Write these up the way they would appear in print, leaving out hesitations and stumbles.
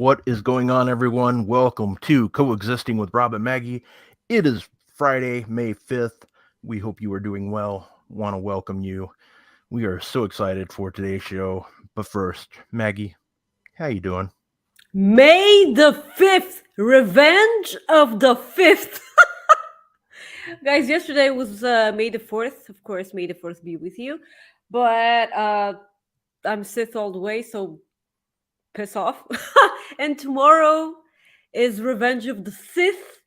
What is going on, everyone? Welcome to Coexisting with Rob and Maggie. It is Friday, May 5th. We hope you are doing well. Want to welcome you. We are so excited for today's show. But first, Maggie, how you doing? May the 5th, revenge of the 5th. Guys, yesterday was May the 4th. Of course, May the 4th be with you. But I'm Sith all the way, so piss off. And tomorrow is Revenge of the Sith.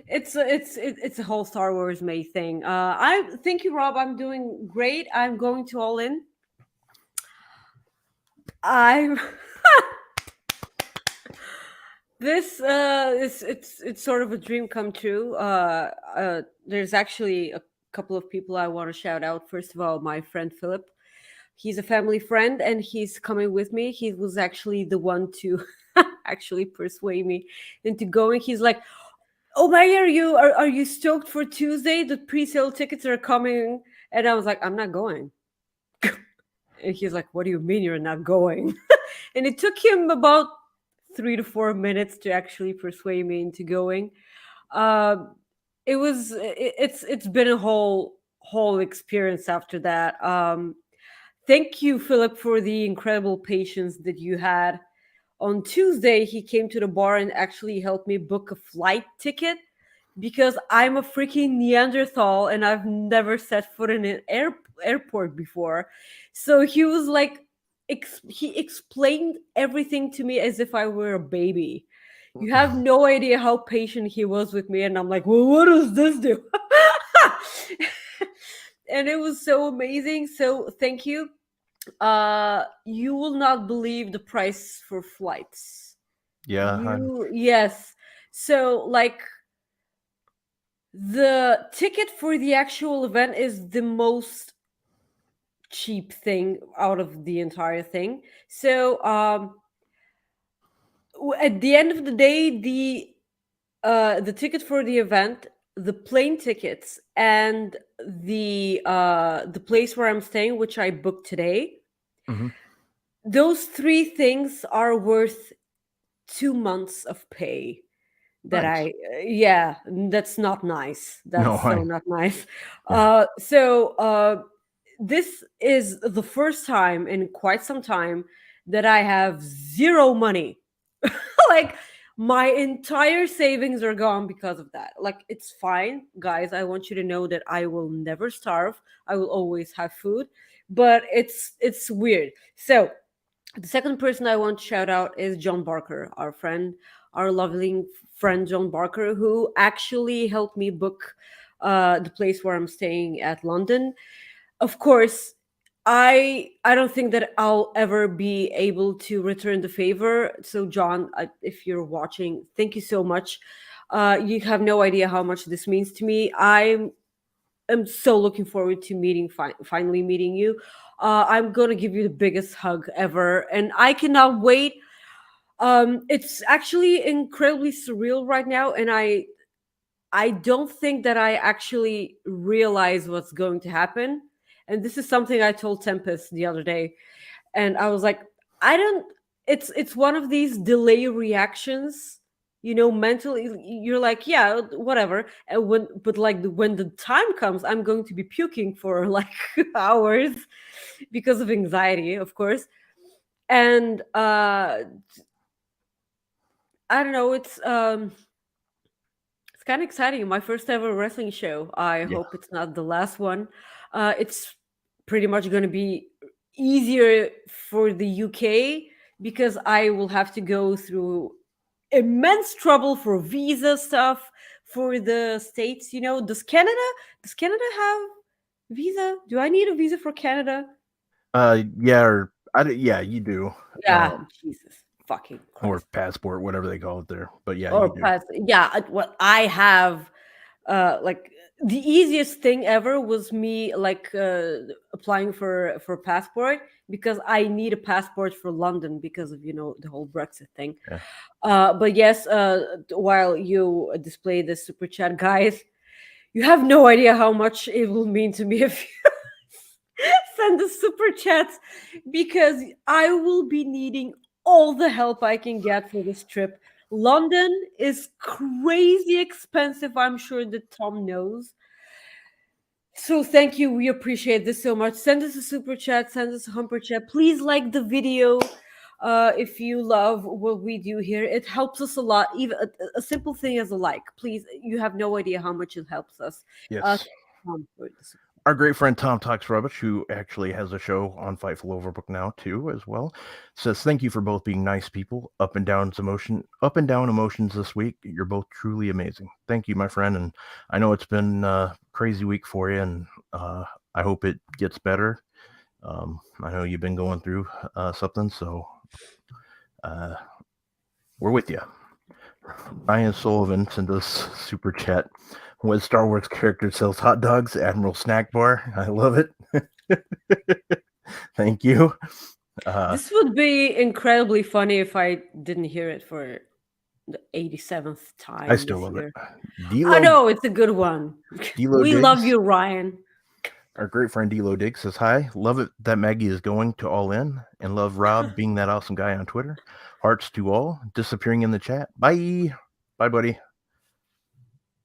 It's a whole Star Wars May thing. I thank you, Rob. I'm doing great. I'm going to All In. I'm This is it's sort of a dream come true. There's actually a couple of people I want to shout out. First of all, my friend Philip. He's a family friend, and he's coming with me. He was actually the one to actually persuade me into going. He's like, "Oh my, are you stoked for Tuesday? The pre-sale tickets are coming." And I was like, "I'm not going." And he's like, "What do you mean you're not going?" And it took him about 3 to 4 minutes to actually persuade me into going. It's been a whole experience after that. Thank you, Philip, for the incredible patience that you had. On Tuesday, he came to the bar and actually helped me book a flight ticket because I'm a freaking Neanderthal and I've never set foot in an airport before. So he was like, he explained everything to me as if I were a baby. You have no idea how patient he was with me, and I'm like, well, what does this do? And it was so amazing. So thank you. You will not believe the price for flights. Yeah, Yes. So like the ticket for the actual event is the most cheap thing out of the entire thing. So at the end of the day, the ticket for the event, the plane tickets, and the place where I'm staying, which I booked today, hmm those three things are worth 2 months of pay. That nice. Yeah, that's not nice. No, That's so not nice. yeah, This is the first time in quite some time that I have zero money. Like my entire savings are gone because of that. Like it's fine, guys. I want you to know that I will never starve. I will always have food, but it's weird. So the second person I want to shout out is John Barker, our friend, our lovely friend John Barker, who actually helped me book the place where I'm staying at London. Of course, I don't think that I'll ever be able to return the favor. So, John, if you're watching, thank you so much. You have no idea how much this means to me. I'm so looking forward to finally meeting you. I'm gonna give you the biggest hug ever, and I cannot wait. It's actually incredibly surreal right now, and I don't think that I actually realize what's going to happen. And this is something I told Tempest the other day, and I was like, I don't. It's one of these delay reactions. Mentally, you're like, yeah, whatever. And when the time comes, I'm going to be puking for like hours because of anxiety, of course. And I don't know. It's kind of exciting. My first ever wrestling show. I yeah. hope it's not the last one. It's pretty much going to be easier for the UK because I will have to go through immense trouble for visa stuff for the States. Does Canada have visa? Do I need a visa for Canada? Yeah, yeah, you do. Yeah, Jesus fucking Or Christ. passport, whatever they call it there. But yeah, you Or do. pass. Yeah, what I have, like the easiest thing ever was me like applying for a passport because I need a passport for London because of the whole Brexit thing. Yeah. But yes, while you display the super chat, guys, you have no idea how much it will mean to me if you send the super chats because I will be needing all the help I can get for this trip. London is crazy expensive. I'm sure that Tom knows. So thank you. We appreciate this so much. Send us a super chat. Send us a humper chat. Please like the video if you love what we do here. It helps us a lot. Even a simple thing as a like. Please, you have no idea how much it helps us. Yes. Tom, for the support. Our great friend Tom Talks Rubbish, who actually has a show on Fightful Overbook now too, as well, says thank you for both being nice people. Up and down emotions this week. You're both truly amazing. Thank you, my friend. And I know it's been a crazy week for you, and I hope it gets better. I know you've been going through something, so we're with you. Ryan Sullivan sent us super chat. What Star Wars character sells hot dogs? Admiral Snack Bar. I love it. Thank you. This would be incredibly funny if I didn't hear it for the 87th time. I still love year. it. I know it's a good one. D-Lo We Diggs, love you, Ryan. Our great friend D-Lo Diggs says hi. Love it that Maggie is going to All In, and love Rob being that awesome guy on Twitter. Hearts to all. Disappearing in the chat. Bye. Bye, buddy.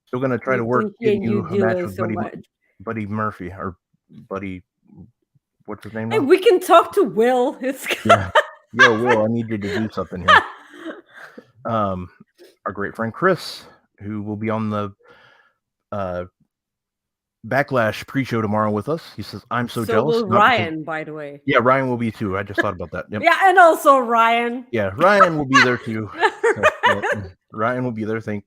Still gonna try We to work appreciate getting you you, a match Dilo, with so much. Buddy Murphy or Buddy. What's his name Hey, now? we can talk to Will. It's Yeah. Yo, Will, I need you to do something here. Our great friend Chris, who will be on the Backlash pre-show tomorrow with us. He says, "I'm so jealous." will Ryan, by the way. Yeah, Ryan will be too. I just thought about that. Yep. Yeah, and also Ryan. Yeah, Ryan will be there too. Ryan will be there. Thank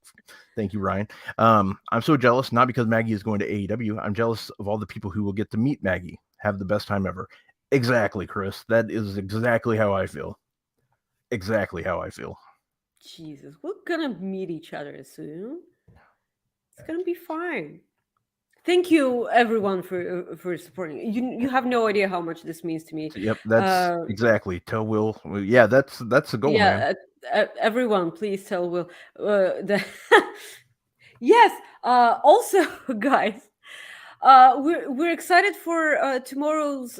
you, Ryan. I'm so jealous, not because Maggie is going to AEW. I'm jealous of all the people who will get to meet Maggie. Have the best time ever. Exactly, Chris. That is exactly how I feel. Exactly how I feel. Jesus, we're gonna meet each other soon. It's gonna be fine. Thank you, everyone, for supporting. You have no idea how much this means to me. Yep, that's exactly. Tell Will. Yeah, that's the goal, man. Everyone, please tell Will. Yes. Also, guys, we're excited for tomorrow's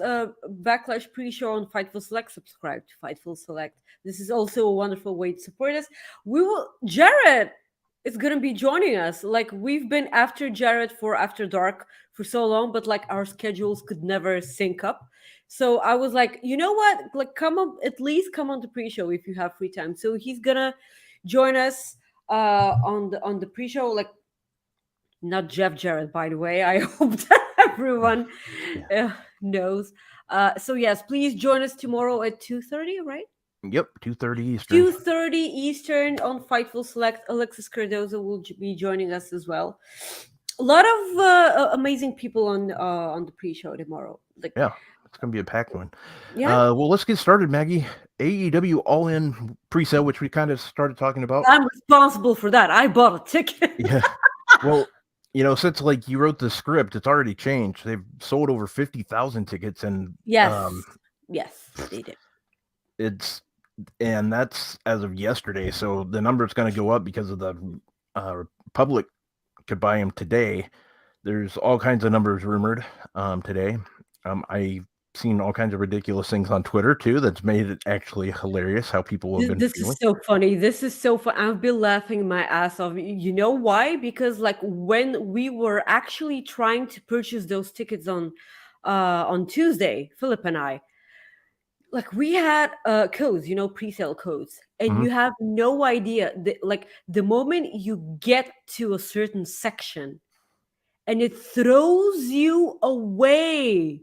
Backlash pre-show on Fightful Select. Subscribe to Fightful Select. This is also a wonderful way to support us. Jared is gonna be joining us. Like, we've been after Jared for After Dark for so long, but like our schedules could never sync up. So I was like, you know what? Like, at least come on the pre-show if you have free time. So he's gonna join us on the pre-show. Like, not Jeff Jarrett, by the way. I hope that everyone knows. So yes, please join us tomorrow at 2:30, right? Yep, 2:30 Eastern. 2:30 Eastern on Fightful Select. Alexis Cardozo will be joining us as well. A lot of amazing people on the pre-show tomorrow. Like, yeah, it's gonna be a packed one. Yeah. Well, let's get started, Maggie. AEW All In pre-sale, which we kind of started talking about. I'm responsible for that. I bought a ticket. Yeah. Well, since like you wrote the script, it's already changed. They've sold over 50,000 tickets, and yes, they did. And that's as of yesterday. So the number is going to go up because of the public could buy them today. There's all kinds of numbers rumored today. I've seen all kinds of ridiculous things on Twitter too. That's made it actually hilarious how people have been This feeling. is so funny. This is so fun. I've been laughing my ass off. You know why? Because like when we were actually trying to purchase those tickets on Tuesday, Philip and I, like we had codes, pre-sale codes, and you have no idea that like the moment you get to a certain section and it throws you away.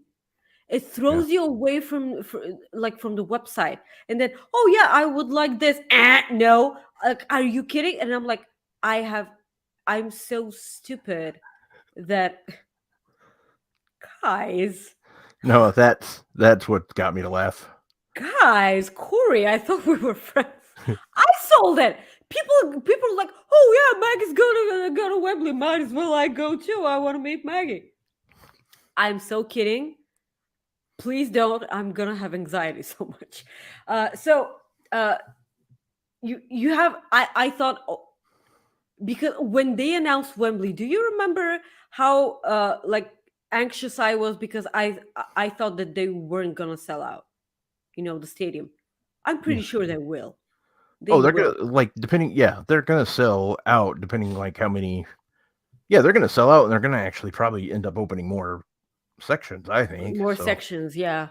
It throws you away from the website, and then, oh yeah, I would like this. No, like, are you kidding? And I'm like, I'm so stupid that, guys. No, that's what got me to laugh. Guys, Corey, I thought we were friends. I sold it. People are like, oh yeah, Maggie's gonna go to Wembley. Might as well I go too. I want to meet Maggie. I'm so kidding. Please don't. I'm gonna have anxiety so much. You have. I thought, because when they announced Wembley, do you remember how like anxious I was because I thought that they weren't gonna sell out, the stadium. I'm pretty sure they will. They Oh, they're will. gonna like depending. Yeah, they're gonna sell out depending like how many. Yeah, they're gonna sell out, and they're gonna actually probably end up opening more sections. I think More so. sections, yeah.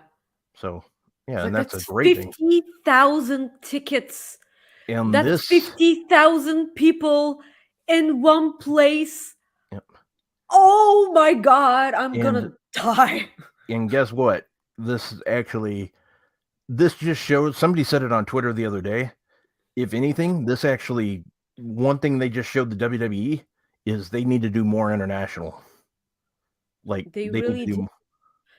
So yeah, and Like that's a that's great thing. 50,000 tickets. And That's this, 50,000 people in one place. yep. Oh my god, I'm and gonna die. and guess what? This is actually this just shows. Somebody said it on Twitter the other day. If anything, this actually one thing they just showed the WWE is they need to do more international. Like They they need to really do. do.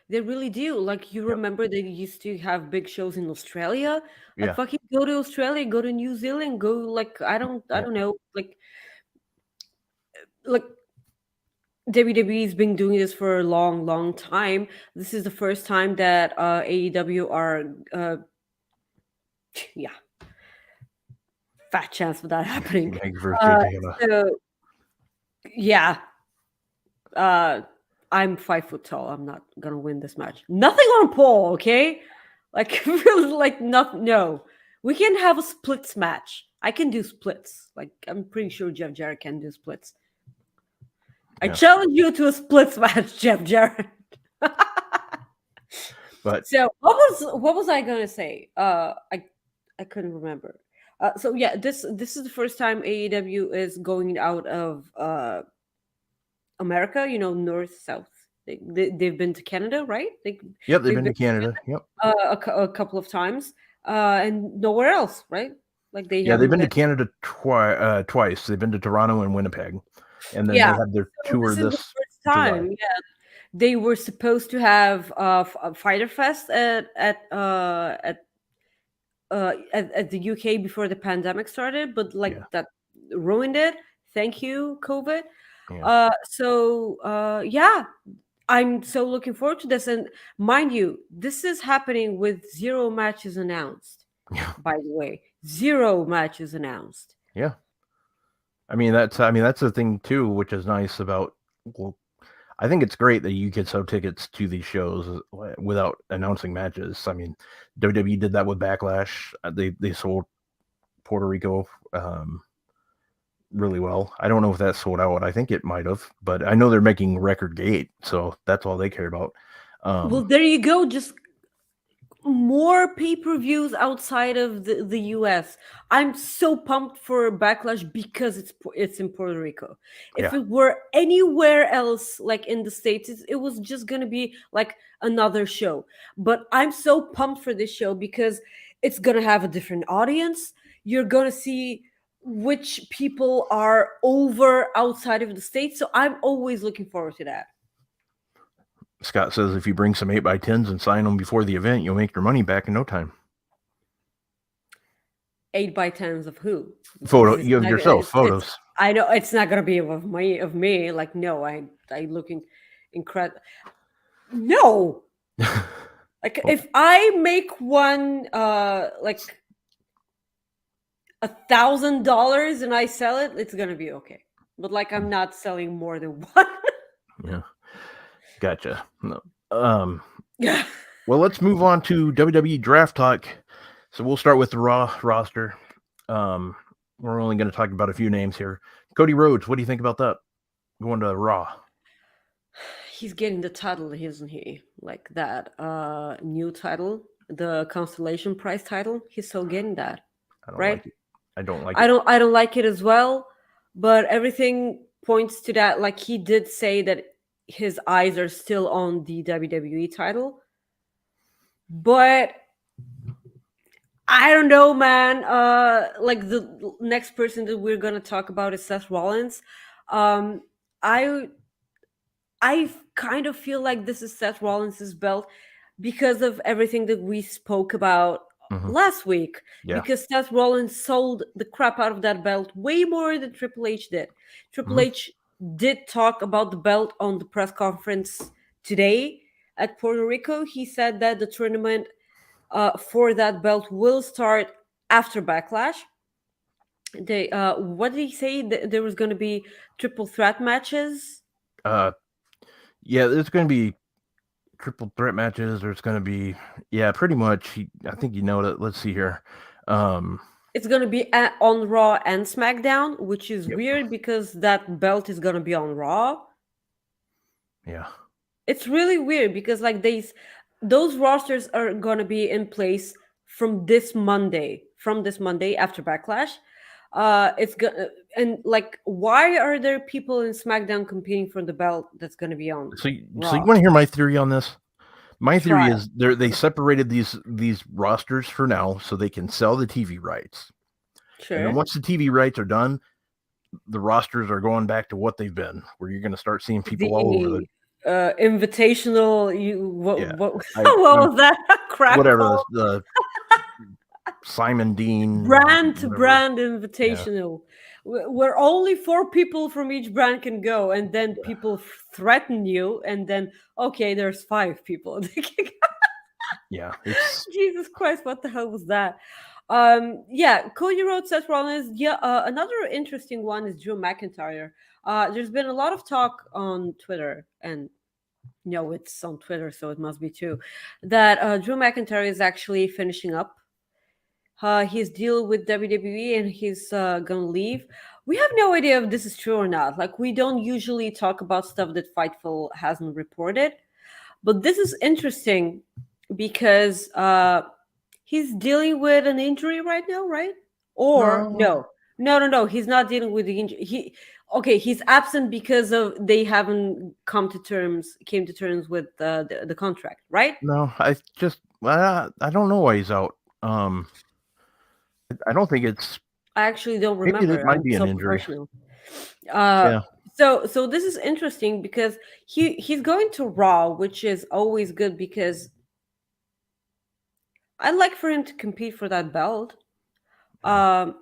They really do. Like you Yep. remember they used to have big shows in Australia? Like Yeah. fucking go to Australia, go to New Zealand, go like I Yeah. don't know, like WWE's been doing this for a long, long time. This is the first time that AEW are yeah, fat chance of that happening. Maggie versus Uh JJ have a so yeah, uh I'm 5 foot tall. I'm not gonna win this match. Nothing on Paul, okay? Like really like not no. We can have a splits match. I can do splits. Like I'm pretty sure Jeff Jarrett can do splits. I yeah. challenge you to a splits match, Jeff Jarrett. But So what was I gonna say? I couldn't remember. So yeah, this is the first time AEW is going out of America. You know, north south. They've been to Canada, right? yep, they've They've been been to Canada. Yep. a couple of times, and nowhere else, right? Like they Yeah, they've haven't been to been. Canada twice. They've been to Toronto and Winnipeg, and then they Yeah. had their So tour this is the this first July. time. Yeah, they were supposed to have a Fighter Fest at the UK before the pandemic started, but like Yeah. that ruined it. Thank you, COVID. Yeah. Yeah, I'm so looking forward to this. And mind you, this is happening with zero matches announced. Yeah. By the way, zero matches announced. Yeah. I mean that's the thing too, which is nice about. Well, I think it's great that you could sell tickets to these shows without announcing matches. I mean, WWE did that with Backlash. They sold Puerto Rico really well. I don't know if that sold out. I think it might have, but I know they're making record gate, so that's all they care about. Well, there you go. Just more pay-per-views outside of the US. I'm so pumped for Backlash because it's in Puerto Rico. If Yeah, it were anywhere else like in the States, it was just going to be like another show. But I'm so pumped for this show because it's going to have a different audience. You're going to see which people are over outside of the States. So I'm always looking forward to that. Scott says if you bring some 8x10s and sign them before the event, you'll make your money back in no time. 8x10s of who? Photo, It's you have not, yourself it's photos. I know it's not gonna be of me. Like no, I looking incredible. No, like Oh, if I make one like $1,000 and I sell it, it's gonna be okay. But like I'm not selling more than one. yeah, gotcha. No. Um, Yeah. well, let's move on to WWE Draft talk. So we'll start with the Raw roster. We're only going to talk about a few names here. Cody Rhodes, what do you think about that? Going to Raw. He's getting the title, isn't he? Like that new title, the Constellation Prize title. He's still getting that, I don't right? like it. I don't like it. I don't like it as well, but everything points to that. Like he did say that his eyes are still on the WWE title, but I don't know, man. Like the next person that we're gonna talk about is Seth Rollins. Um, I I kind of feel like this is Seth Rollins' belt because of everything that we spoke about Mm-hmm. last week. Yeah. Because Seth Rollins sold the crap out of that belt way more than Triple H did. Triple Mm-hmm. H did talk about the belt on the press conference today at Puerto Rico. He said that the tournament for that belt will start after Backlash. They what did he say? There was going to be triple threat matches. Yeah, it's going to be triple threat matches. There's going to be, pretty much. I think you know it. Let's see here. It's gonna be on Raw and SmackDown, which is Yep. weird because that belt is gonna be on Raw. Yeah. It's really weird because like those rosters are gonna be in place from this Monday. From this Monday after Backlash. It's gonna and like why are there people in SmackDown competing for the belt that's gonna be on So you Raw? want to hear my theory on this? My theory Try. is they separated these rosters for now so they can sell the TV rights. And then Sure. once the TV rights are done, the rosters are going back to what they've been, where you're going to start seeing people all over The invitational yeah. what what I'm was that crap whatever called? the Simon Dean Brand to whatever. brand Yeah. invitational where only 4 people from each brand can go, and then people threaten you, and then okay, there's 5 people. Yeah. It's Jesus Christ, what the hell was that? Yeah, Cody Rhodes, Seth Rollins. Yeah, another interesting one is Drew McIntyre. There's been a lot of talk on Twitter, and no, it's on Twitter, so it must be true, that Drew McIntyre is actually finishing up his deal with WWE, and he's gonna leave. We have no idea if this is true or not. Like, we don't usually talk about stuff that Fightful hasn't reported, but this is interesting because he's dealing with an injury right now, right? Or no, no, he's not dealing with the injury. He's absent because of they haven't came to terms with the contract, right? no. I don't know why he's out. I don't think it's I actually don't maybe it remember. might I'm be an so injury. professional. Uh, Yeah. so this is interesting because he's going to Raw, which is always good because I'd like for him to compete for that belt. Um,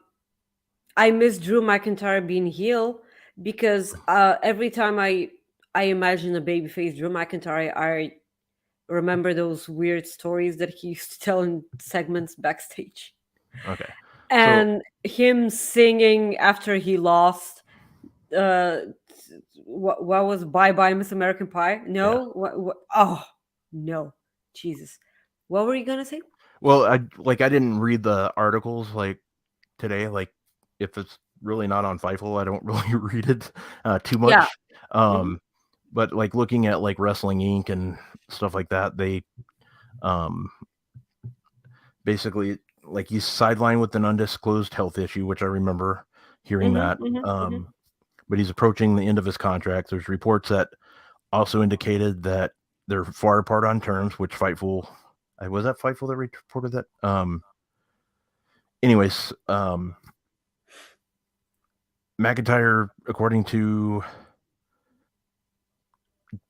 I miss Drew McIntyre being heel because every time I imagine a babyface Drew McIntyre, I remember those weird stories that he used to tell in segments backstage, Okay. So and him singing after he lost. Uh, what was Bye Bye Miss American Pie? yeah. No, what? Oh no, Jesus! What were you gonna say? Well, I didn't read the articles like today. Like if it's really not on Fightful, I don't really read it too Yeah. much. Hmm. But like looking at like Wrestling Inc. and stuff like that, they um basically like he's sidelined with an undisclosed health issue, which I remember hearing Hmm. that. Hmm. Hmm. But he's approaching the end of his contract. There's reports that also indicated that they're far apart on terms, which Fightful was that Fightful that reported that. Anyways, McIntyre, according to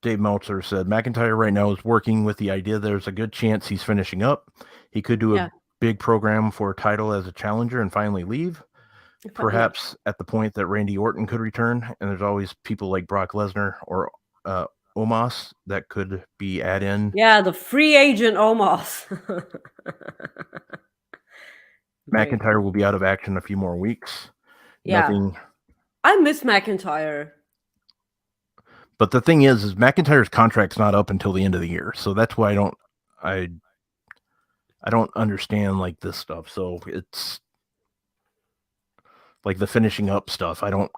Dave Meltzer, said McIntyre right now is working with the idea there's a good chance he's finishing up. He could do a Yeah. big program for a title as a challenger and finally leave. Yeah. Perhaps at the point that Randy Orton could return, and there's always people like Brock Lesnar or Omos that could be add in. Yeah, the free agent almost. Great. McIntyre will be out of action a few more weeks. Yeah. Nothing. I miss McIntyre. But the thing is McIntyre's contract's not up until the end of the year, so that's why I don't understand like this stuff. So it's like the finishing up stuff. I don't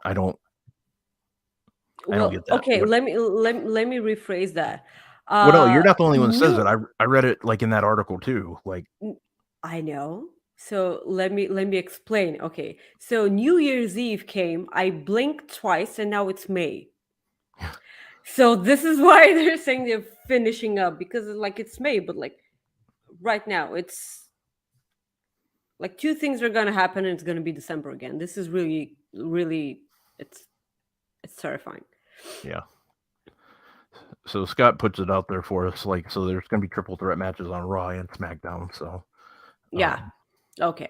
Well, get that. okay, let me rephrase that. Well, no, you're not the only one that says New it. I read it like in that article too. Like I know. So let me explain. Okay. So New Year's Eve came, I blinked twice, and now it's May. So this is why they're saying they're finishing up, because like it's May, but like right now it's like two things are gonna happen and it's gonna be December again. This is really, really it's terrifying. yeah. So Scott puts it out there for us. Like so, there's going to be triple threat matches on Raw and SmackDown. So Yeah. Okay.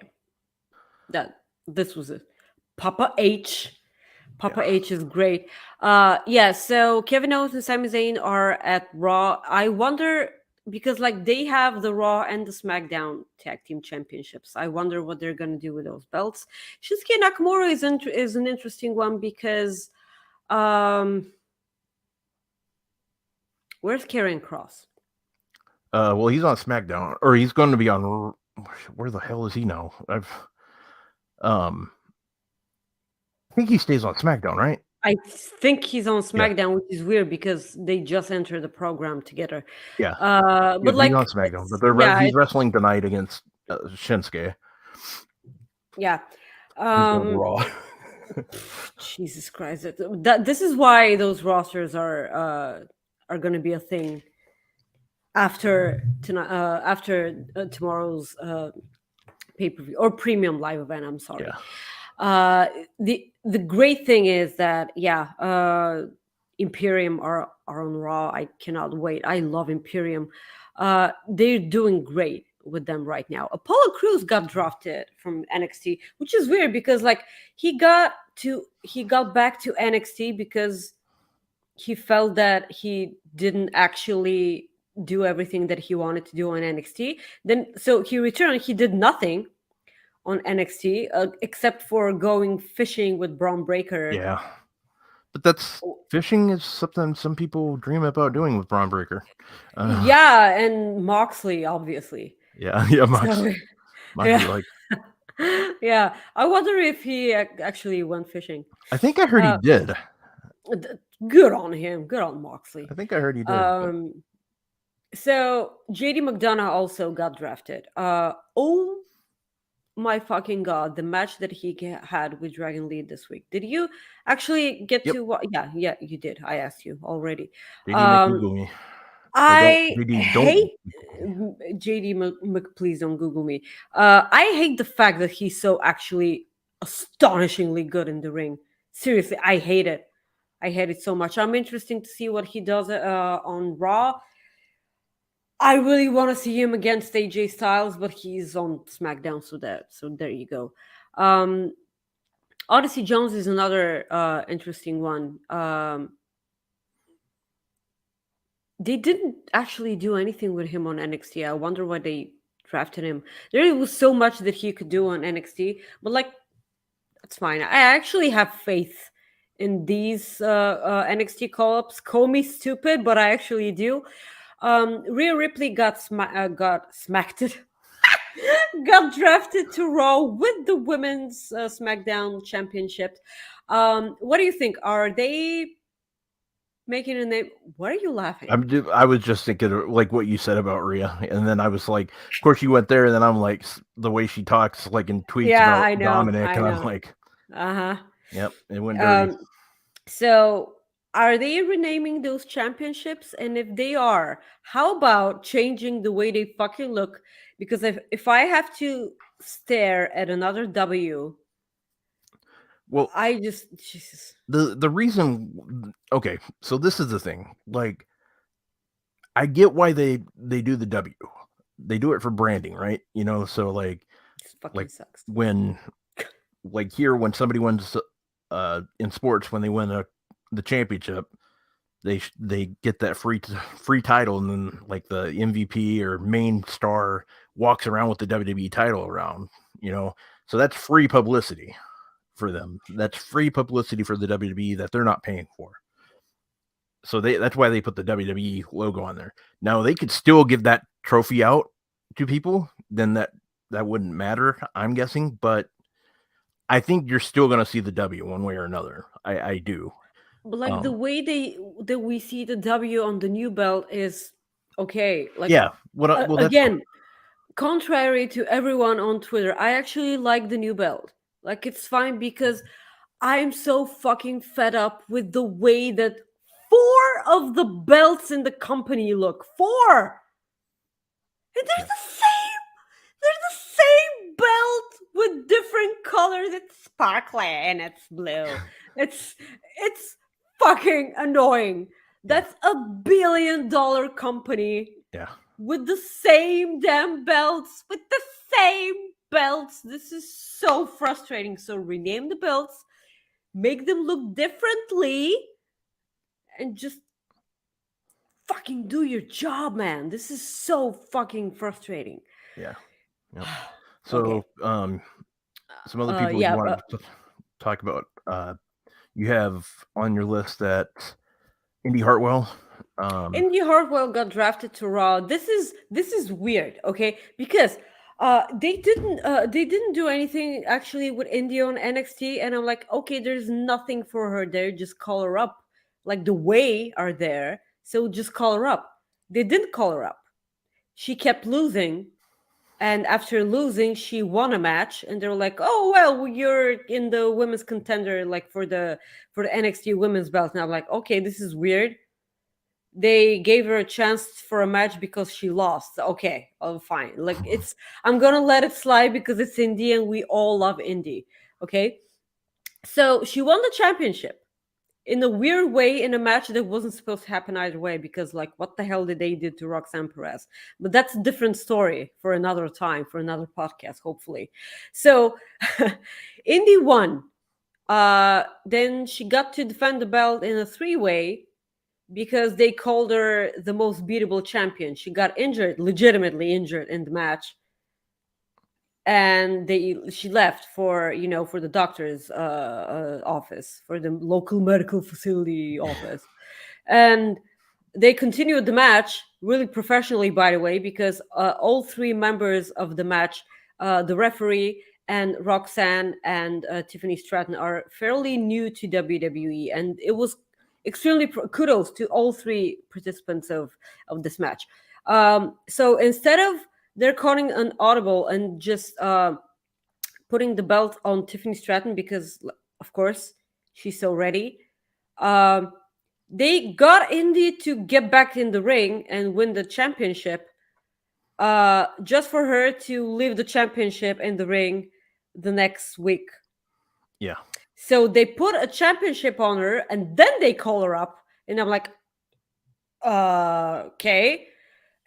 That this was it. Papa H. Papa yeah. H is great. Yeah, so Kevin Owens and Sami Zayn are at Raw. I wonder because like they have the Raw and the SmackDown Tag Team Championships. I wonder what they're gonna do with those belts. Shinsuke Nakamura is an interesting one because where's Karrion Kross? Well, he's on SmackDown, or he's going to be on. Where the hell is he now? Um, I think he stays on SmackDown, right? I think he's on Yeah, SmackDown, which is weird because they just entered the program together. yeah, yeah. But But he's on like, SmackDown. But it's, yeah, he's wrestling tonight against Shinsuke, yeah. who's going to Um, Raw. Jesus Christ, this is why those rosters are going to be a thing after tonight, after tomorrow's pay per view or premium live event. I'm sorry. Yeah, The great thing is that Imperium are on Raw. I cannot wait. I love Imperium. They're doing great with them right now. Apollo Crews got drafted from NXT, which is weird because like he got back to NXT because he felt that he didn't actually do everything that he wanted to do on NXT. Then so he returned. He did nothing on NXT except for going fishing with Braun Breaker. yeah. But that's fishing is something some people dream about doing with Braun Breaker. Yeah, and Moxley, obviously. Yeah, yeah. So, Moxley, yeah, like yeah. I wonder if he actually went fishing. I think I heard he Uh, did. Good on him. Good on Moxley. I think I heard he did. But So JD McDonough also got drafted. Oh my fucking god, the match that he had with Dragon Lee this week. Did you actually get yep, to what? Yeah, you did. I asked you already. JD make Um, Google me. Or don't I JD don't hate JD please don't Google me. I hate the fact that he's so actually astonishingly good in the ring. Seriously, I hate it. I hate it so much. I'm interested to see what he does on Raw. I really want to see him against AJ Styles, but he's on SmackDown, so there you go. Um, Odyssey Jones is another interesting one. They didn't actually do anything with him on NXT. I wonder why they drafted him. There was so much that he could do on NXT, but like that's fine. I actually have faith in these NXT call-ups. Call me stupid, but I actually do. Rhea Ripley got smacked. Got drafted to Raw with the women's SmackDown Championship. What do you think? Are they making a name? What are you laughing? I was just thinking of, like what you said about Rhea, and then I was like, of course you went there, and then I'm like, the way she talks, like in tweets Yeah, about I know. Dominic, I and I'm know. like, Uh yep, it went dirty. huh. So are they renaming those championships? And if they are, how about changing the way they fucking look? Because if I have to stare at another W, Well, I just Jesus. the reason, okay, so this is the thing, like I get why they do the W. They do it for branding, right? You know, so This fucking like sucks. when like here when somebody wins in sports when they win the championship, they get that free title, and then like the MVP or main star walks around with the WWE title around, you know. So that's free publicity for them. That's free publicity for the WWE that they're not paying for. So that's why they put the WWE logo on there. Now they could still give that trophy out to people, then that wouldn't matter, I'm guessing, but I think you're still going to see the W one way or another. I do. But like the way that we see the W on the new belt is okay. Like Yeah. Well, that's again, contrary to everyone on Twitter, I actually like the new belt. Like it's fine because I'm so fucking fed up with the way that 4 of the belts in the company look. 4. And they're the same. They're the same belt with different colors. It's sparkly and it's blue. It's fucking annoying. That's $1 billion company yeah. with the same damn belts, with the same belts. This is so frustrating. So rename the belts, make them look differently, and just fucking do your job, man. This is so fucking frustrating. Yeah. Yep. So, Okay. some other people you Yeah, want to talk about. You have on your list that Indy Hartwell Um, Indy Hartwell got drafted to Raw. This is weird, okay? Because they didn't do anything actually with Indy on NXT, and I'm like, okay, there's nothing for her there. Just call her up. Like the way are there, so just call her up. They didn't call her up. She kept losing, and after losing, she won a match, and they were like, "Oh well, you're in the women's contender, like for the NXT women's belt." And I'm like, okay, this is weird. They gave her a chance for a match because she lost. Okay, oh fine. Like I'm gonna let it slide because it's Indy and we all love Indy. Okay, so she won the championship in a weird way in a match that wasn't supposed to happen either way because like what the hell did they do to Roxanne Perez? But that's a different story for another time for another podcast, hopefully. So Indy won. Then she got to defend the belt in a three-way because they called her the most beatable champion. She got injured, legitimately injured in the match, and she left for for the doctor's office, for the local medical facility office, and they continued the match really professionally, by the way, because all three members of the match, the referee and Roxanne and Tiffany Stratton, are fairly new to WWE, and it was extremely kudos to all three participants of this match. So instead of they're calling an audible and just putting the belt on Tiffany Stratton because, of course, she's so ready. Um, they got Indy to get back in the ring and win the championship, just for her to leave the championship in the ring the next week. yeah. So they put a championship on her and then they call her up. And I'm like, okay.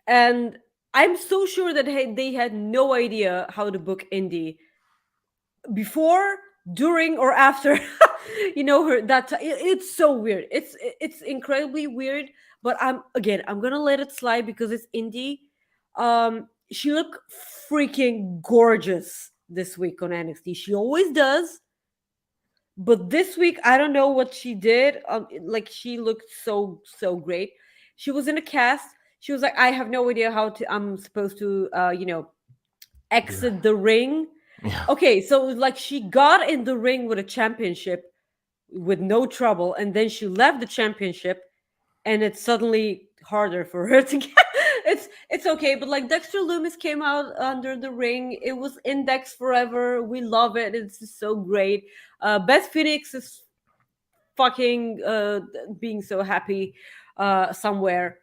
And I'm so sure that they had no idea how to book Indy before, during, or after. Her it's so weird. It's incredibly weird. But I'm gonna let it slide because it's Indy. She looked freaking gorgeous this week on NXT. She always does, but this week I don't know what she did. Like she looked so great. She was in a cast. She was like, I have no idea how to. I'm supposed to, Yeah. exit the ring. Yeah. Okay, so like she got in the ring with a championship with no trouble, and then she left the championship, and it's suddenly harder for her to get. It's okay, but like Dexter Loomis came out under the ring. It was Index forever. We love it. It's just so great. Beth Phoenix is fucking being so happy somewhere.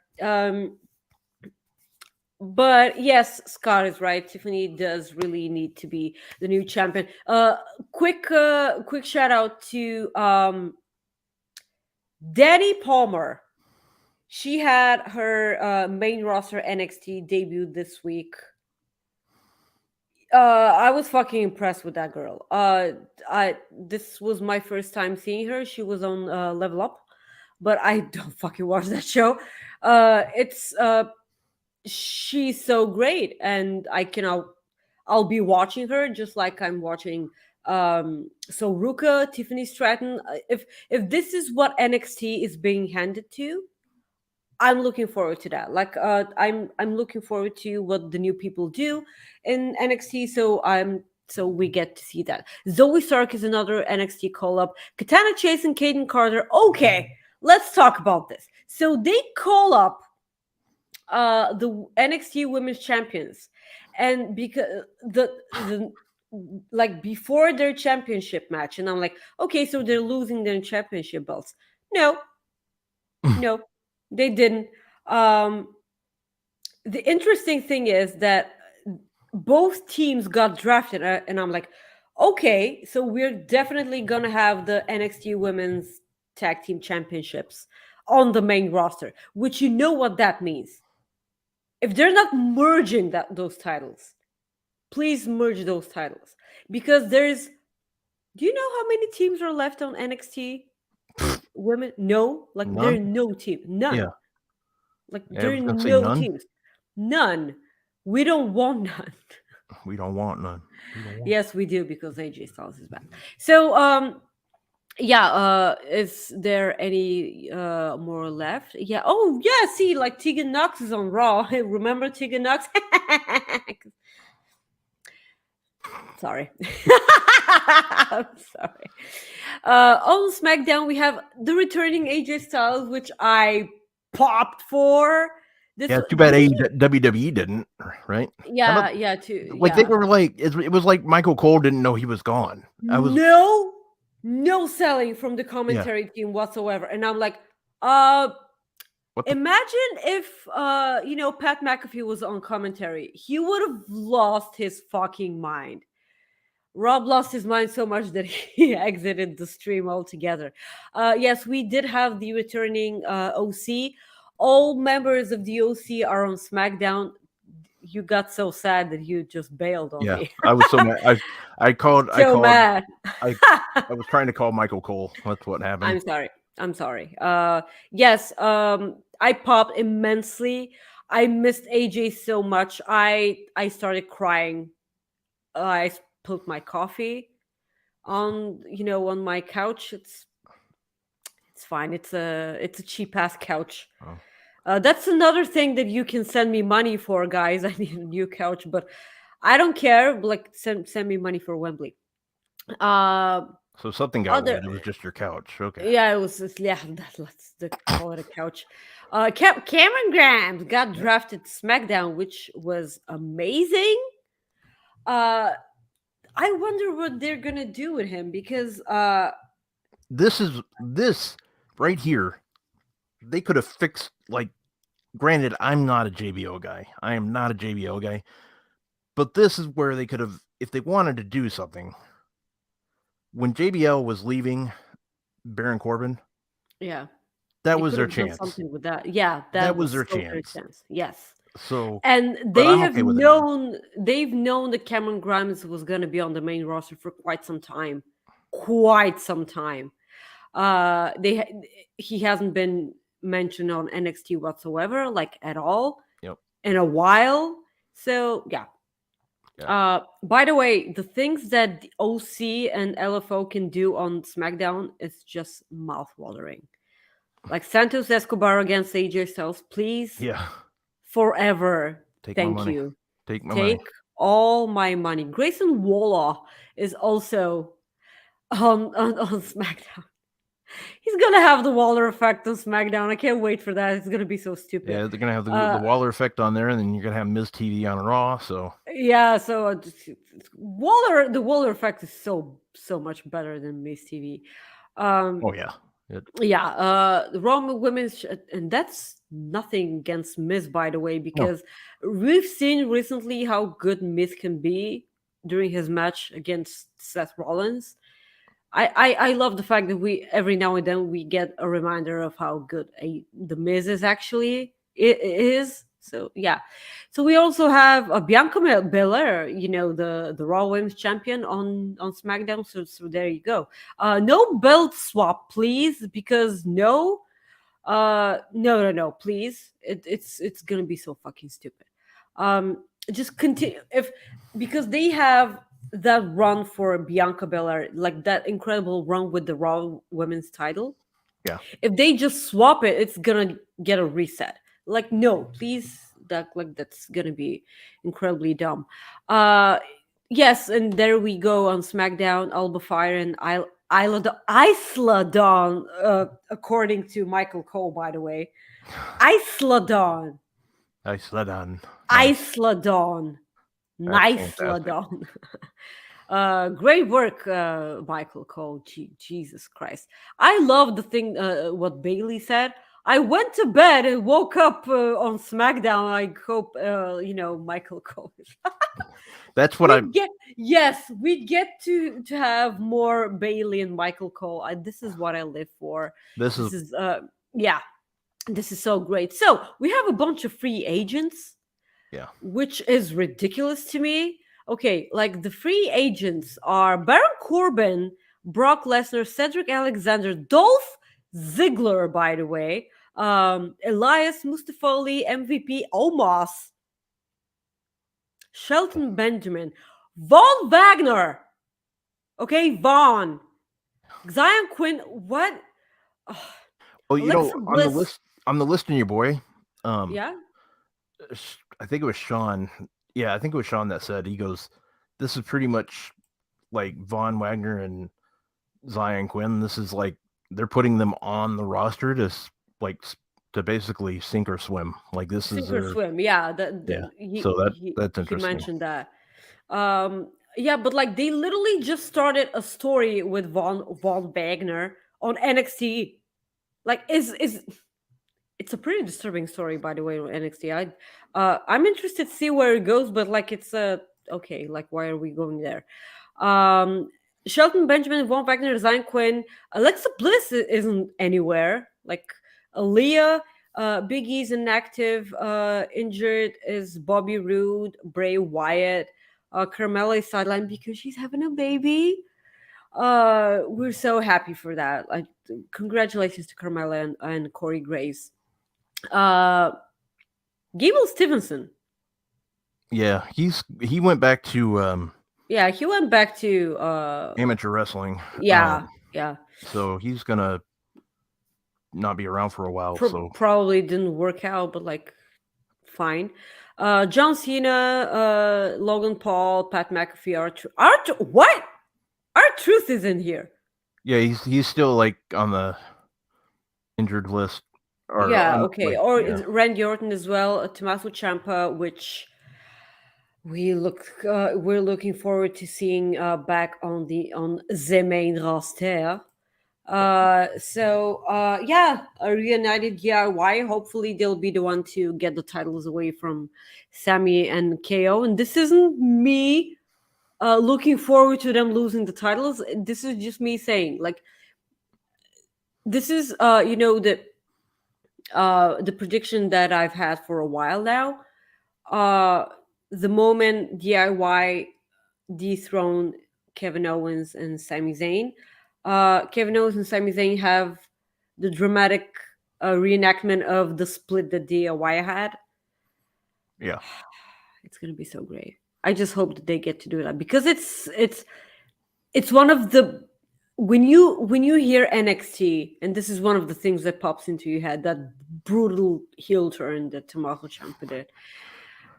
But yes, Scott is right. Tiffany does really need to be the new champion. Quick shout out to Danny Palmer. She had her main roster NXT debut this week. I was fucking impressed with that girl. I This was my first time seeing her. She was on Level Up, but I don't fucking watch that show. It's She's so great, and I'll be watching her just like I'm watching so Ruka, Tiffany Stratton. If this is what NXT is being handed to, I'm looking forward to that. Like I'm looking forward to what the new people do in NXT. So we get to see that. Zoe Stark is another NXT call up. Katana Chase and Kaden Carter. Okay, let's talk about this. So they call up the NXT Women's Champions, and because the like before their championship match, and I'm like, okay, so they're losing their championship belts. No, no, they didn't. Um, the interesting thing is that both teams got drafted, and I'm like, okay, so we're definitely gonna have the NXT Women's Tag Team Championships on the main roster, which you know what that means. If they're not merging those titles, please merge those titles because there's. Do you know how many teams are left on NXT women? No, like there are None. no team, none. Yeah. Like I there was are gonna say no none. teams, none. We don't want none. We don't want none. We don't want. Yes, we do because AJ Styles is back. So Yeah, is there any more left? Yeah. Oh yeah, see, like Tegan Knox is on Raw. Remember Tegan Knox? Sorry. I'm sorry. On SmackDown, we have the returning AJ Styles, which I popped for. This Yeah, too bad didn't he? WWE didn't, right? How about Yeah, too. like they Yeah. were like it was like Michael Cole didn't know he was gone. I was No selling from the yeah. commentary team whatsoever. And I'm like, uh, What the imagine if Pat McAfee was on commentary. He would have lost his fucking mind. Rob lost his mind so much that he exited the stream altogether. Yes, we did have the returning OC. All members of the OC are on SmackDown. You got so sad that you just bailed on yeah. me. I was so mad. So mad. I I was trying to call Michael Cole. That's what happened. I'm sorry. I'm sorry. Yes, I popped immensely. I missed AJ so much. I started crying. I spilled my coffee on my couch. It's fine. It's a cheap ass couch. Oh. That's another thing that you can send me money for, guys. I need a new couch, but I don't care. Like send me money for Wembley. Uh, So something got other wet. It was just your couch. Okay. Yeah, it was just, yeah. Call it a couch. Cameron Grimes got drafted to SmackDown, which was amazing. Uh, I wonder what they're gonna do with him because This right here. They could have fixed like. Granted, I'm not a JBO guy. I am not a JBO guy. But this is where they could have, if they wanted to do something. When JBL was leaving Baron Corbin, yeah, that they was could their have done chance. something with that. Yeah, That that was was their so their chance. chance. Yes. So, And but I'm okay with it now. they've known that Cameron Grimes was going to be on the main roster for quite some time. He hasn't been mentioned on NXT whatsoever, like at all, Yep. in a while. So yeah. By the way, the things that the OC and LFO can do on SmackDown is just mouth-watering. Like Santos Escobar against AJ Styles, please, Yeah. forever. Take my Thank money. you. Take my money. Take all my money. Grayson Waller is also on SmackDown. He's gonna have the Waller effect on SmackDown. I can't wait for that. It's gonna be so stupid. Yeah, they're gonna have the Waller effect on there, and then you're gonna have Miz TV on Raw. So Yeah, so the Waller effect is so much better than Miss TV. oh yeah, The Raw Women's and that's nothing against Miz, by the way, no, because we've seen recently how good Miz can be during his match against Seth Rollins. I love the fact that we every now and then we get a reminder of how good the Miz is actually it is. So yeah, so we also have Bianca Belair, the Raw Women's Champion on SmackDown. So there you go. No belt swap, please, because no, please. It's gonna be so fucking stupid. Just continue because they have that run for Bianca Belair, like that incredible run with the Raw Women's title. yeah, If they just swap it, it's gonna get a reset. Like, no, please, that's gonna be incredibly dumb. Yes, and there we go on SmackDown. Alba Fire and Isla Dawn, according to Michael Cole, by the way. Isla Dawn. I slid on. Isla Dawn. Nice Dawn. Great work, Michael Cole. Jesus Christ. I love the thing, what Bailey said. I went to bed and woke up on SmackDown. I hope, Michael Cole. That's what We get to have more Bailey and Michael Cole. This is what I live for. This is This is so great. So we have a bunch of free agents. Yeah. Which is ridiculous to me. Okay, like the free agents are Baron Corbin, Brock Lesnar, Cedric Alexander, Dolph Ziggler, by the way, Elias Mustafoli, MVP Omos, Shelton Benjamin, Von Wagner. Okay, Vaughn. Zion Quinn, what? Ugh. Well, Alexa Bliss, on the list in your boy, um, yeah, I think it was Sean. Yeah, I think it was Sean that said he goes, "This is pretty much like Von Wagner and Zion Quinn. This is like they're putting them on the roster to like to basically sink or swim. Like this is sink or their swim. Yeah, yeah. he So that's he interesting. mentioned that. Yeah, but like they literally just started a story with Von Wagner on NXT. Like, is it's a pretty disturbing story, by the way, on NXT. I'm interested to see where it goes, but like it's okay. Like, why are we going there? Um, Shelton Benjamin, Von Wagner, Zion Quinn, Alexa Bliss isn't anywhere. Like Aaliyah, Big E's inactive. Injured is Bobby Roode, Bray Wyatt. Carmella is sidelined because she's having a baby. We're so happy for that. Like, congratulations to Carmella and Corey Graves. Uh, Gable Stevenson. Yeah, he went back to Yeah, he went back to amateur wrestling. yeah, yeah. So he's gonna not be around for a while. So Probably didn't work out, but like fine. John Cena, Logan Paul, Pat McAfee, what? R-Truth is in here. yeah, he's still like on the injured list. Or Yeah, okay. like, Or yeah. Randy Orton as well, Tommaso Ciampa, which we're looking forward to seeing back on the main roster. Yeah, a reunited DIY. Hopefully, they'll be the one to get the titles away from Sammy and KO. And this isn't me looking forward to them losing the titles. This is just me saying, like, this is the prediction that I've had for a while now. The moment DIY dethrone Kevin Owens and Sami Zayn, Kevin Owens and Sami Zayn have the dramatic reenactment of the split that DIY had. Yeah. It's gonna be so great. I just hope that they get to do that because it's one of the when you hear NXT, and this is one of the things that pops into your head, that brutal heel turn that Tommaso Ciampa did.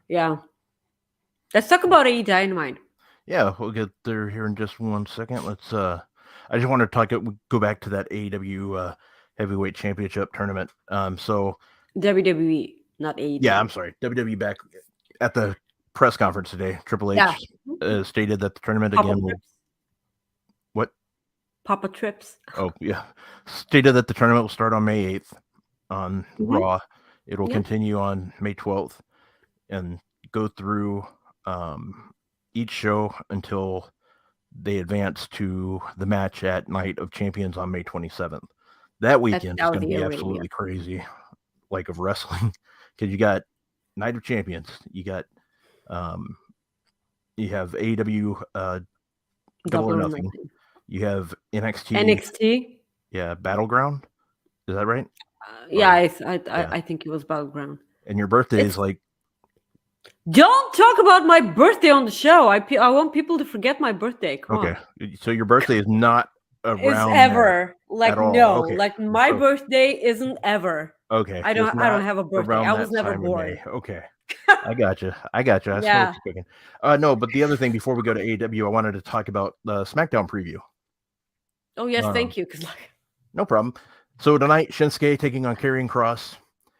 Yeah. Let's talk about AE Dynamite. Yeah, we'll get there here in just 1 second. Let's I just want to go back to that AEW heavyweight championship tournament. So WWE, not AEW. yeah, I'm sorry. WWE back at the press conference today. Triple H stated that the tournament Papa again will Trips. what? Papa Trips. Oh, yeah. Stated that the tournament will start on May 8th on Raw. It will Yeah. continue on May 12th and go through each show until they advance to the match at Night of Champions on May 27th. That weekend is going to be absolutely crazy, like of wrestling, because you got Night of Champions, you got you have AEW Double or Nothing, you have NXT, yeah, Battleground. Is that right? Yeah, I think it was Battleground. And your birthday is like. Don't talk about my birthday on the show. I want people to forget my birthday. Come on. So your birthday is not around. It's ever like no. Okay. Like my birthday isn't ever. Okay. I don't have a birthday. I was never born. Okay. I gotcha. I smell what you're cooking. No, but the other thing before we go to AEW, I wanted to talk about the SmackDown preview. Oh yes, thank you. No problem. So tonight, Shinsuke taking on Karrion Kross.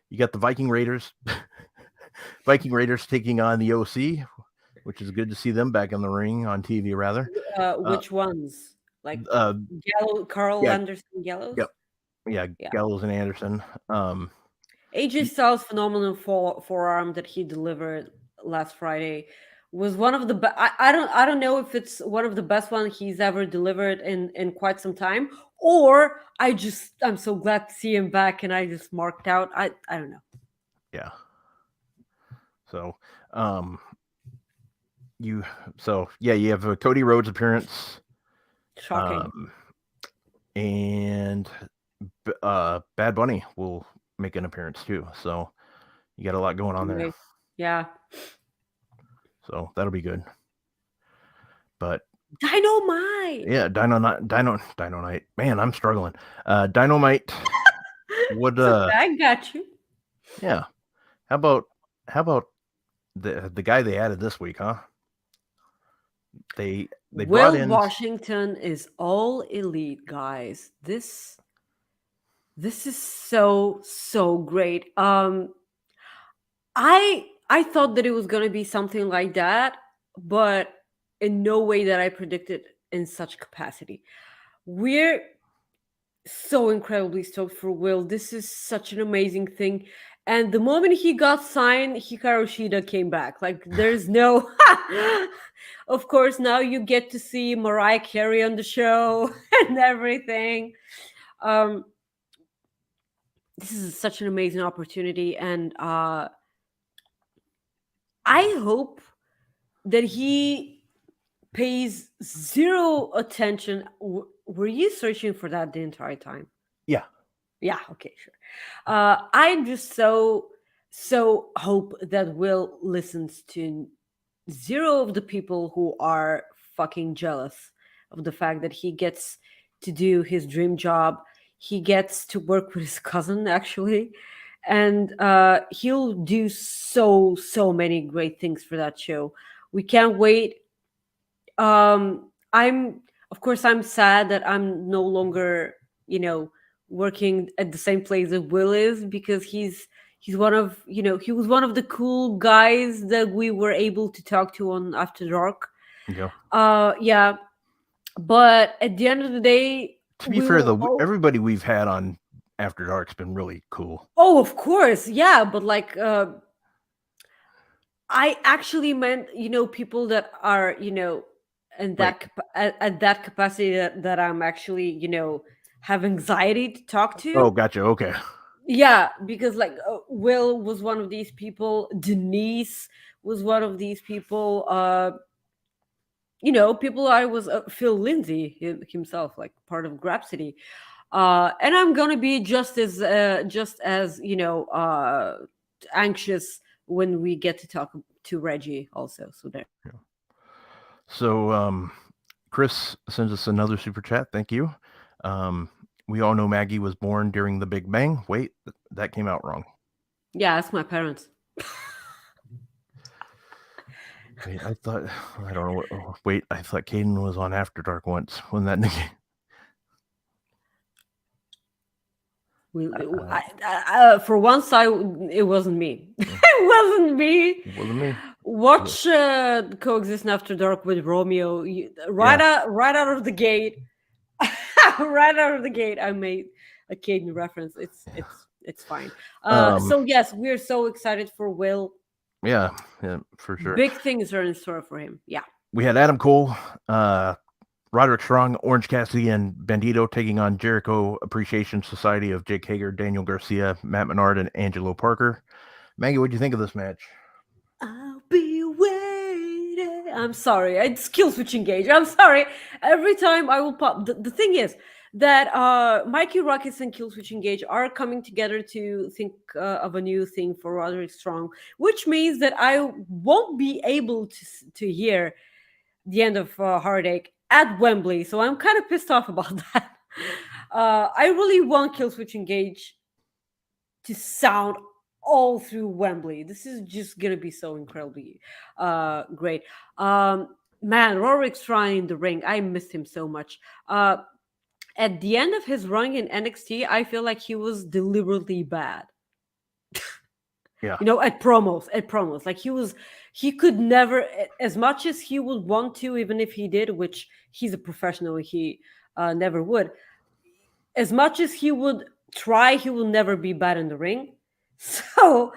You got the Viking Raiders. Viking Raiders taking on the OC, which is good to see them back in the ring on TV, rather. Which ones? Like Carl Anderson Gallows? Yep. Yeah, Gallows and Anderson. AJ Styles' phenomenal forearm that he delivered last Friday was one of the I don't know if it's one of the best ones he's ever delivered in quite some time, or I'm so glad to see him back and I just marked out. I don't know. Yeah. So you have a Cody Rhodes appearance. Shocking. And Bad Bunny will make an appearance too. So you got a lot going on there. Yeah. So that'll be good. But Dynamite. Yeah, Dynamite. Man, I'm struggling. Dynamite would It's okay. I got you. yeah. How about the guy they added this week, huh? They brought Will in Washington is all elite, guys. This is so great. I thought that it was gonna be something like that, but in no way that I predicted in such capacity. We're so incredibly stoked for Will. This is such an amazing thing. And the moment he got signed, Hikaru Shida came back. Like, there's no. Of course, now you get to see Mariah Carey on the show and everything. Um, this is such an amazing opportunity. And I hope that he pays zero attention. Were you searching for that the entire time? yeah. Yeah, okay, sure. I'm just so hope that Will listens to zero of the people who are fucking jealous of the fact that he gets to do his dream job. He gets to work with his cousin actually, and he'll do so many great things for that show. We can't wait. I'm of course I'm sad that I'm no longer, working at the same place that Will is, because he's one of, he was one of the cool guys that we were able to talk to on After Dark. Yeah. Yeah, but at the end of the day, To be we fair will. though, everybody we've had on After Dark's been really cool. Oh, of course, yeah, but like, I actually meant, people that are, in Right. at that capacity that I'm actually, have anxiety to talk Oh, to. gotcha. Okay. Yeah, because like, Will was one of these people. Denise was one of these people. People I was, Phil Lindsay himself, like part of Grapsity. And I'm gonna be just as anxious when we get to talk to Reggie also. So there. Yeah. So Chris sends us another super chat. Thank you. We all know Maggie was born during the Big Bang. Wait, that came out wrong. Yeah, ask my parents. Wait, I thought I don't know what. Oh, wait, I thought Caden was on After Dark once. Wasn't that For once, it wasn't me. It wasn't me. It wasn't me. Watch Coexisting After Dark with Romeo. Right out of the gate. Right out of the gate, I made a Caden reference. It's fine. So yes, we're so excited for Will. Yeah, for sure. Big things are in store for him. Yeah. We had Adam Cole, Roderick Strong, Orange Cassidy, and Bandito taking on Jericho Appreciation Society of Jake Hager, Daniel Garcia, Matt Menard, and Angelo Parker. Maggie, what do you think of this match? I'll be waiting. I'm sorry. It's kill switch engage. I'm sorry. Every time I will pop. The thing is that Mikey Rockets and Kill Switch Engage are coming together to think of a new thing for Roderick Strong, which means that I won't be able to hear the end of Heartache at Wembley. So I'm kind of pissed off about that. I really want Kill Switch Engage to sound all through Wembley. This is just gonna be so incredibly great. Man, Roderick Strong in the ring, I missed him so much. At the end of his run in NXT, I feel like he was deliberately bad. Yeah. At promos, like he could never, as much as he would want to, even if he did, which he's a professional, he never would. As much as he would try, he will never be bad in the ring. So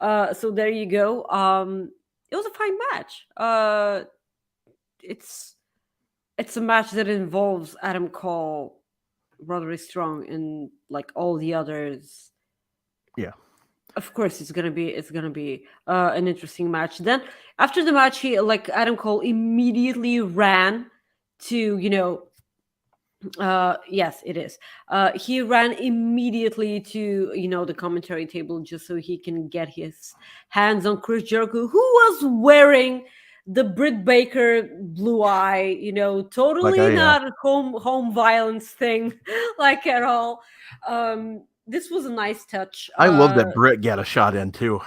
there you go. It was a fine match. It's a match that involves Adam Cole, Roderick Strong, and like all the others. Yeah. Of course, it's gonna be an interesting match. Then after the match, Adam Cole immediately ran to yes, it is. He ran immediately to the commentary table just so he can get his hands on Chris Jericho, who was wearing the Britt Baker blue eye, Like totally I not a home violence thing, like at all. This was a nice touch. I love that Britt got a shot in too.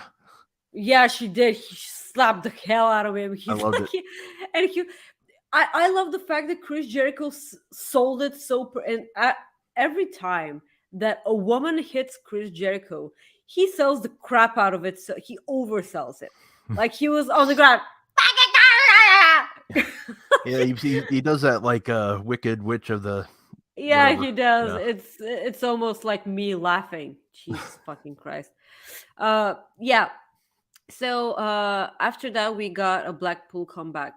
Yeah, she did. He slapped the hell out of him. I He's loved like, it. and I love the fact that Chris Jericho sold it and every time that a woman hits Chris Jericho, he sells the crap out of it. So he oversells it. Like he was on the ground. Yeah, he does that like Wicked Witch of the Yeah, whatever. he does. Yeah. It's almost like me laughing. Jesus fucking Christ. Yeah. So after that, we got a Blackpool Comeback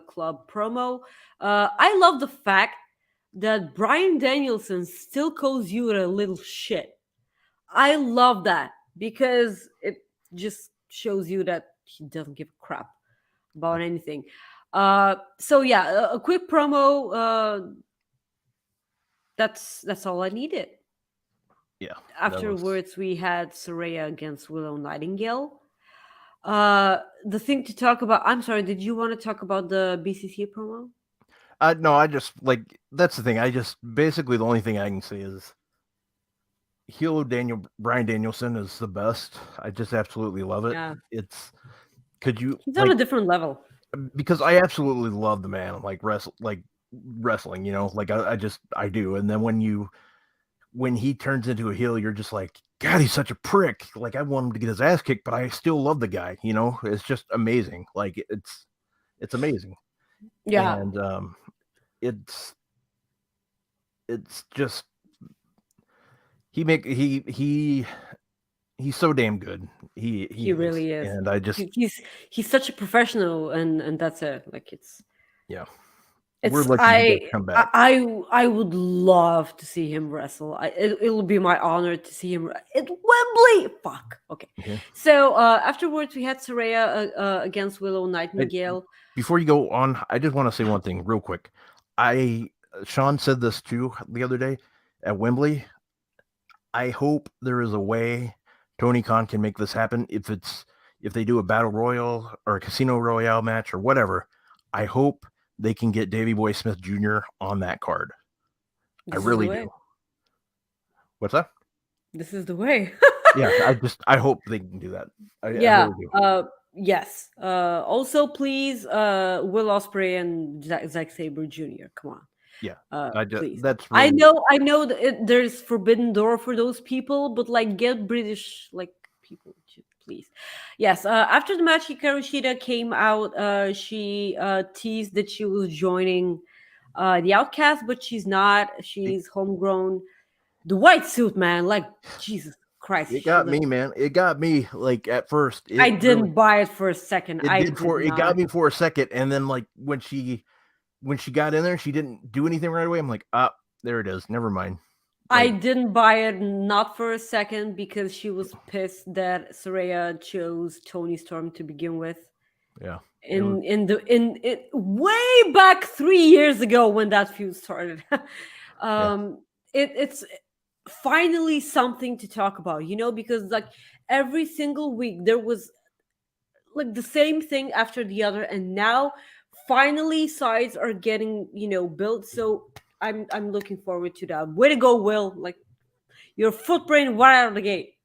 Club promo. I love the fact that Brian Danielson still calls you a little shit. I love that because it just shows you that he doesn't give a crap about anything. So yeah, a quick promo. That's all I needed. Yeah. Afterwards, we had Saraya against Willow Nightingale. The thing to talk about. I'm sorry. Did you want to talk about the BCC promo? No, I just like that's the thing. I just basically the only thing I can say is Brian Danielson is the best. I just absolutely love it. Yeah, Could you he's on like a different level. because I absolutely love the man like wrestling, like I do. And then when he turns into a heel, you're just like, God, he's such a prick. Like I want him to get his ass kicked, but I still love the guy. It's just amazing. Like it's amazing, Yeah, and it's just he's so damn good. He he is, really is. and I just He's such a professional, and that's it. Like yeah, we're it's lucky he got to come back. I would love to see him wrestle. It'll be my honor to see him at Wembley. Fuck. Okay. Yeah. So afterwards, we had Saraya against Willow Nightingale. Before you go on, I just want to say one thing real quick. Sean said this too the other day at Wembley. I hope there is a way Tony Khan can make this happen. If they do a battle royal or a casino royale match or whatever, I hope they can get Davey Boy Smith Jr. on that card. I really do. What's that? This is the way. Yeah, I hope they can do that. I Yeah. really do. Yes. Also, please, Will Ospreay and Zack Sabre Jr. Come on. Yeah. Please. That's really... I know that there's forbidden door for those people, but like get British like people, please. Yes. After the match, Hikaru Shida came out. She teased that she was joining the Outcast, but she's not. She's homegrown. The white suit, man. Like Jesus Christ. It got me, man. It got me. Like at first, I didn't buy it for a second. It got me for a second, and then like when she got in there, she didn't do anything right away. I'm like, there it is. Never mind. I didn't buy it, not for a second, because she was pissed that Saraya chose Tony Storm to begin with. Yeah. Way back 3 years ago when that feud started. It's finally something to talk about, because like every single week there was like the same thing after the other, and now finally sides are getting built. So I'm looking forward to that. Way to go, Will. Like your footprint right out of the gate.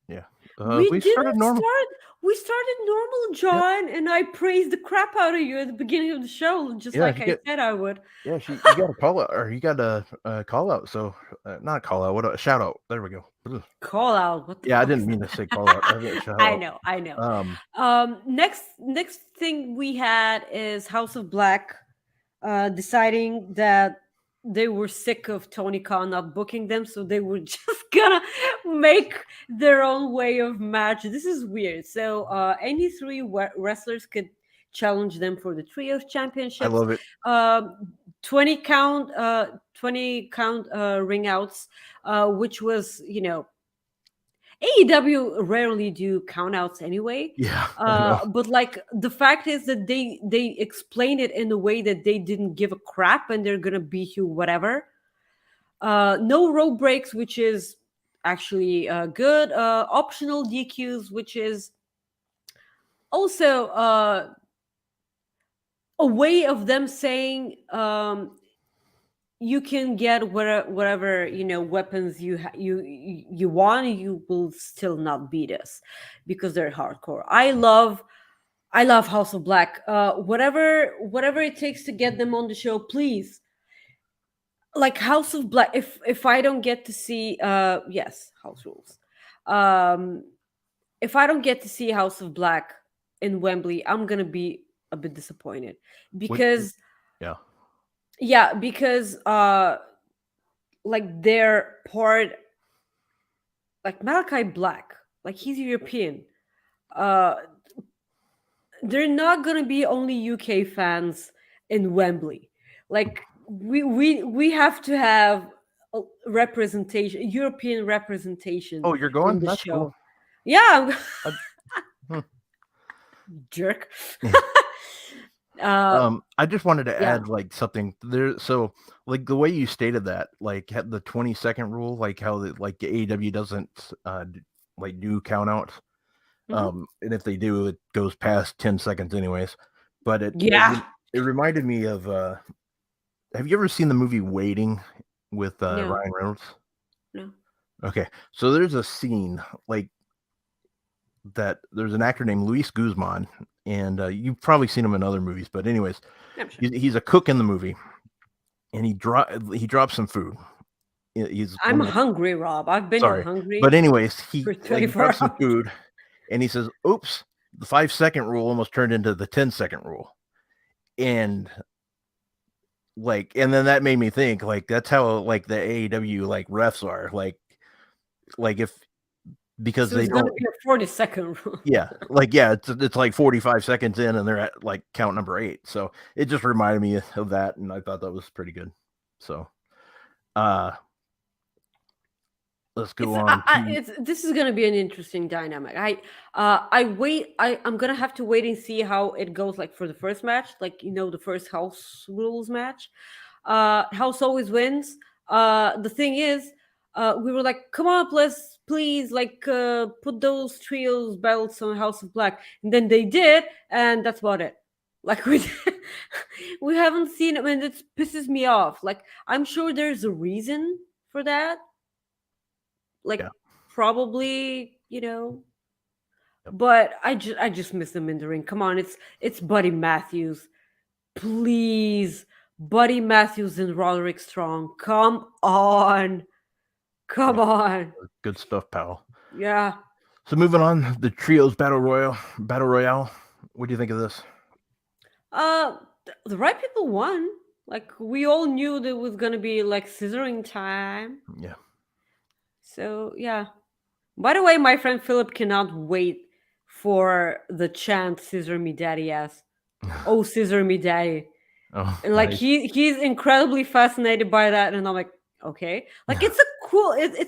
Yeah. We started normal. We started normal, John, and I praised the crap out of you at the beginning of the show, just like I said I would. Yeah, you got a call out, or you got a call out. So not a call out, what a shout out. There we go. Call out. What the I didn't mean to say call out. I know. Next thing we had is House of Black deciding that they were sick of Tony Khan not booking them, so they were just gonna make their own way of match. This is weird. So any three wrestlers could challenge them for the Trios Championships. I love it. 20 count ring outs, which was AEW rarely do countouts anyway. Yeah. But like the fact is that they explain it in a way that they didn't give a crap and they're gonna beat you whatever. No rope breaks, which is actually good. Optional DQs, which is Also, a way of them saying you can get whatever weapons you want, you will still not beat us because they're hardcore. I love House of Black. Whatever it takes to get them on the show, please. Like House of Black. If I don't get to see, yes, house rules. Um, if I don't get to see House of Black in Wembley, I'm gonna be a bit disappointed What? because Yeah. yeah, because like they're part, like Malachi Black, like he's European. Uh, they're not gonna be only UK fans in Wembley. Like we have to have a representation, European representation Oh, you're in going? the That's cool. show. Yeah, I, hmm. jerk. Yeah. uh, I just wanted to yeah. add like something there. So, like the way you stated that, like had the 20-second rule, like how like the AEW doesn't like do count outs. Mhm. And if they do, it goes past 10 seconds anyways. But Yeah. it reminded me of have you ever seen the movie Waiting with No, Ryan Reynolds? no. Okay, so there's a scene like that. There's an actor named Luis Guzman, and you've probably seen him in other movies. But anyways, I'm sure. he's a cook in the movie, and he drops some food. He's I'm one of the, hungry, Rob. I've been sorry, but hungry anyways, for he like 24 drops some hours. food, and he says, "Oops, the 5-second rule almost turned into the 10-second rule," and like, and then that made me think like that's how like the AEW like refs are like if because So they it's gonna don't. be a 40-second rule. Yeah, like yeah, it's like 45 seconds in, and they're at like count number 8. So it just reminded me of that, and I thought that was pretty good. So, uh, let's go on to It's this is gonna be an interesting dynamic. I'm gonna have to wait and see how it goes. Like for the first match, like the first house rules match. House always wins. The thing is, we were like, come on, please, like put those trios belts on House of Black, and then they did, and that's about it. Like we haven't seen it, and it pisses me off. Like I'm sure there's a reason for that, like yeah, probably yep. but I just miss them in the ring. Come on, it's Buddy Matthews, please. Buddy Matthews and Roderick Strong, come on, Yeah, come on. good stuff, pal. Yeah. So moving on, the trios battle royale. What do you think of this? The right people won. Like we all knew there was gonna be like scissoring time. Yeah, So yeah. By the way, my friend Philip cannot wait for the chant "Scissor me, daddy ass." Oh, scissor me, daddy. oh, And like nice. he's incredibly fascinated by that, and I'm like, okay, like it's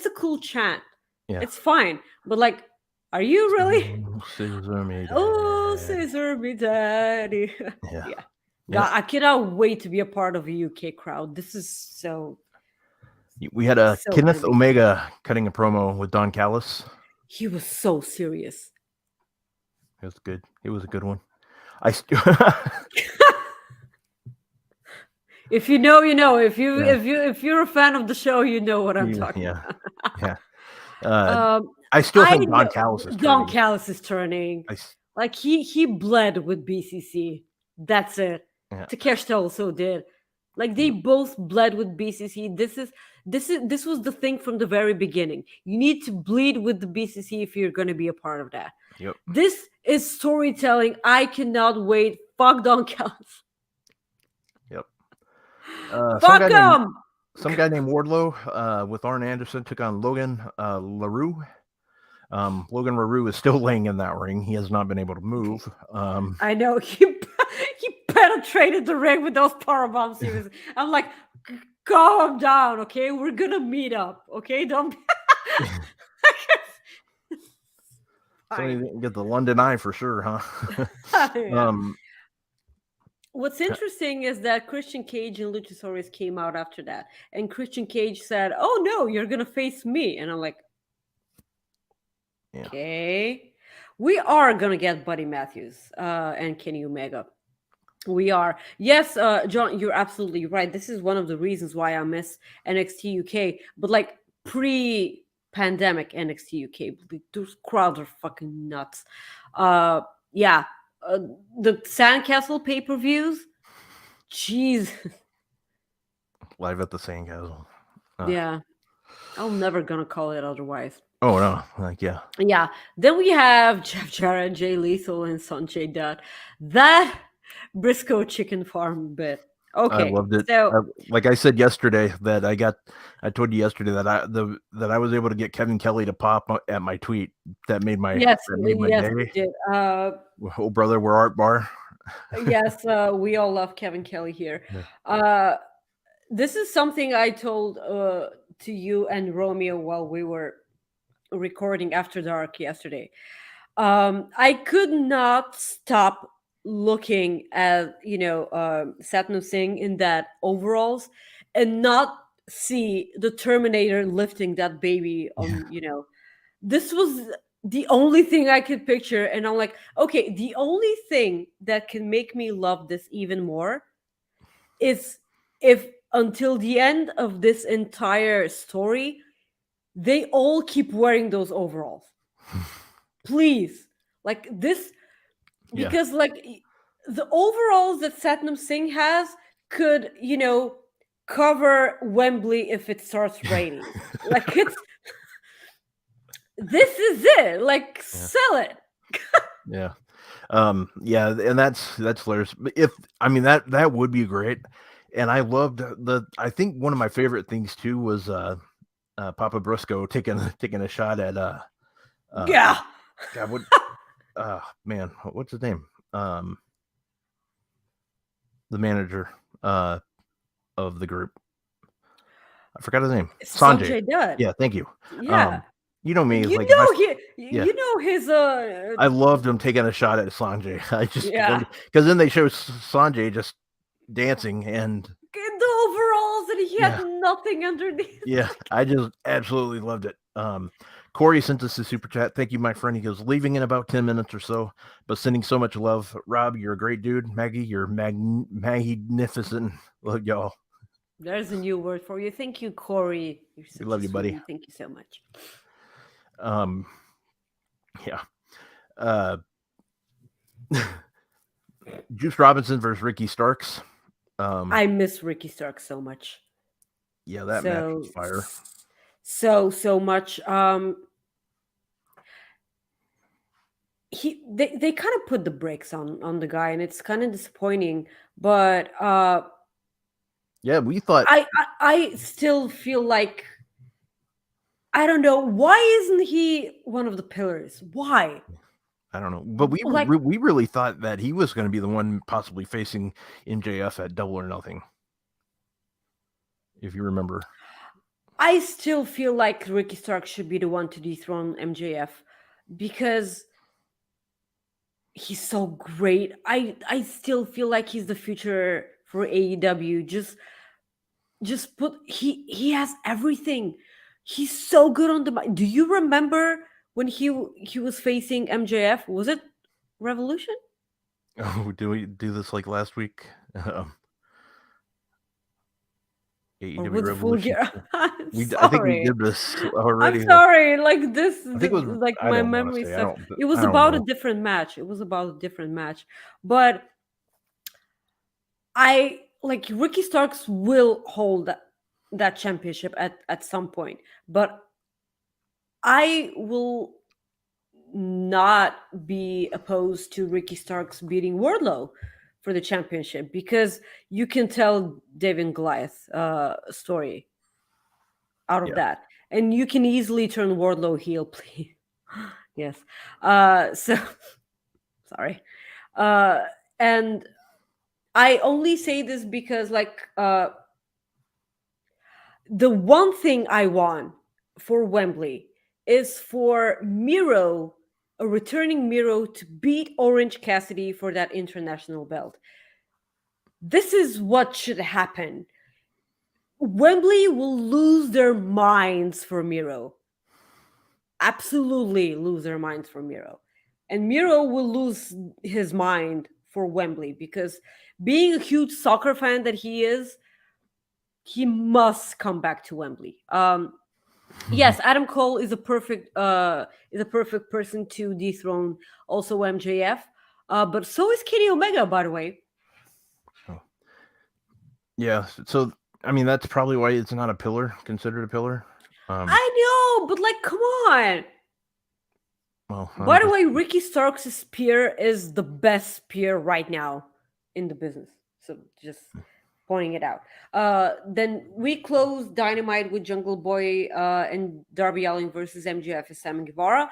a cool chant. Yeah, It's fine, but like, are you really? scissor me, Oh, daddy. scissor me, daddy. Yeah, Yeah, yeah. God, I cannot wait to be a part of a UK crowd. This is We had a so gonna Kenneth be good. Omega cutting a promo with Don Callis. He was so serious. It was good. It was a good one. I If you know, you know. If you yeah, if you're a fan of the show, you know what I'm talking yeah, about. yeah. Uh, Um, I still I think Don know Callis is Don turning. Callis is turning. I s- Like he bled with BCC. That's it. yeah, Takeshita also did. Like they both bled with BCC. This was the thing from the very beginning. You need to bleed with the BCC if you're going to be a part of that. yep, This is storytelling. I cannot wait. Fuck Don Callis. yep. Fuck him. Some guy named Wardlow with Arn Anderson took on Logan LaRue. Logan LaRue is still laying in that ring. He has not been able to move. I know he penetrated the ring with those power bombs. I'm like, calm down, okay? We're gonna meet up, okay? Don't. Somebody Fine. didn't get the London Eye for sure, huh? Yeah. What's interesting is that Christian Cage and Luchasaurus came out after that, and Christian Cage said, "Oh no, you're gonna face me," and I'm like, yeah. okay. We are gonna get Buddy Matthews and Kenny Omega. We are. Yes, John, you're absolutely right. This is one of the reasons why I miss NXT UK. But like pre-pandemic NXT UK, those crowds are fucking nuts. Yeah, the Sandcastle pay-per-views. Jeez, Live at the Sandcastle. yeah. I'm never gonna call it otherwise. Oh no, like yeah. Yeah. Then we have Jeff Jarrett, Jay Lethal, and Sanjay Dutt. That Briscoe Chicken Farm bit. I Okay, loved it. so Like I said yesterday, I told you yesterday that I was able to get Kevin Kelly to pop at my tweet. That made my yes, yes, we day. did. Oh brother, we're Art Bar. Yes, we all love Kevin Kelly here. This is something I told to you and Romeo while we were recording After Dark yesterday. I could not stop looking at Satnam Singh in that overalls and not see the Terminator lifting that baby on this was the only thing I could picture, and I'm like, okay, the only thing that can make me love this even more is if until the end of this entire story they all keep wearing those overalls. Please, like this, because like the overalls that Satnam Singh has could cover Wembley if it starts raining. Like it's this is it. Like sell it. Yeah. Yeah, and that's hilarious. But that would be great. And I loved I think one of my favorite things too was Papa Briscoe taking a shot at Yeah. God, what man, what's his name? The manager of the group. I forgot his name. Sanjay Dutt. Yeah, thank you. Yeah. You know me. You like know his I loved him taking a shot at Sanjay. I just because then they show Sanjay just dancing and the overalls and he had nothing underneath. Yeah, I just absolutely loved it. Corey sent us a super chat. Thank you, my friend. He goes, leaving in about 10 minutes or so, but sending so much love. Rob, you're a great dude. Maggie, you're magnificent. Love y'all. There's a new word for you. Thank you, Corey. We love you, buddy. Thank you so much. Yeah. Juice Robinson versus Ricky Starks. I miss Ricky Starks so much. Yeah, that match was fire. So much. They kind of put the brakes on the guy, and it's kind of disappointing. But yeah, we thought I still feel like I don't know why isn't he one of the pillars? Why? I don't know, but we really thought that he was going to be the one possibly facing MJF at Double or Nothing. If you remember, I still feel like Ricky Starks should be the one to dethrone MJF because he's so great. I still feel like he's the future for AEW. Just put he has everything. He's so good on the mic. Do you remember when he was facing MJF? Was it Revolution? Oh, do we do this like last week? AEW Revolution. I think we did this already. I'm sorry. Like this, I think it was like my memory stuff. It was about a different match. But I like Ricky Starks will hold that championship at some point, but I will not be opposed to Ricky Starks beating Wardlow for the championship because you can tell David and Goliath story out of that, and you can easily turn Wardlow heel, please. Yes. So sorry. And I only say this because like the one thing I want for Wembley is for Miro, a returning Miro, to beat Orange Cassidy for that international belt. This is what should happen. Wembley will lose their minds for Miro. Absolutely lose their minds for Miro. and Miro will lose his mind for Wembley because being a huge soccer fan that he is, he must come back to Wembley. Yes, Adam Cole is a perfect person to dethrone also MJF. But so is Kenny Omega, by the way. Yeah, so I mean that's probably why it's not considered a pillar. I know, but like, come on. Well, By the way, Ricky Starks' spear is the best spear right now in the business. So just pointing it out. Then we close Dynamite with Jungle Boy and Darby Allin versus MJF and Sammy Guevara.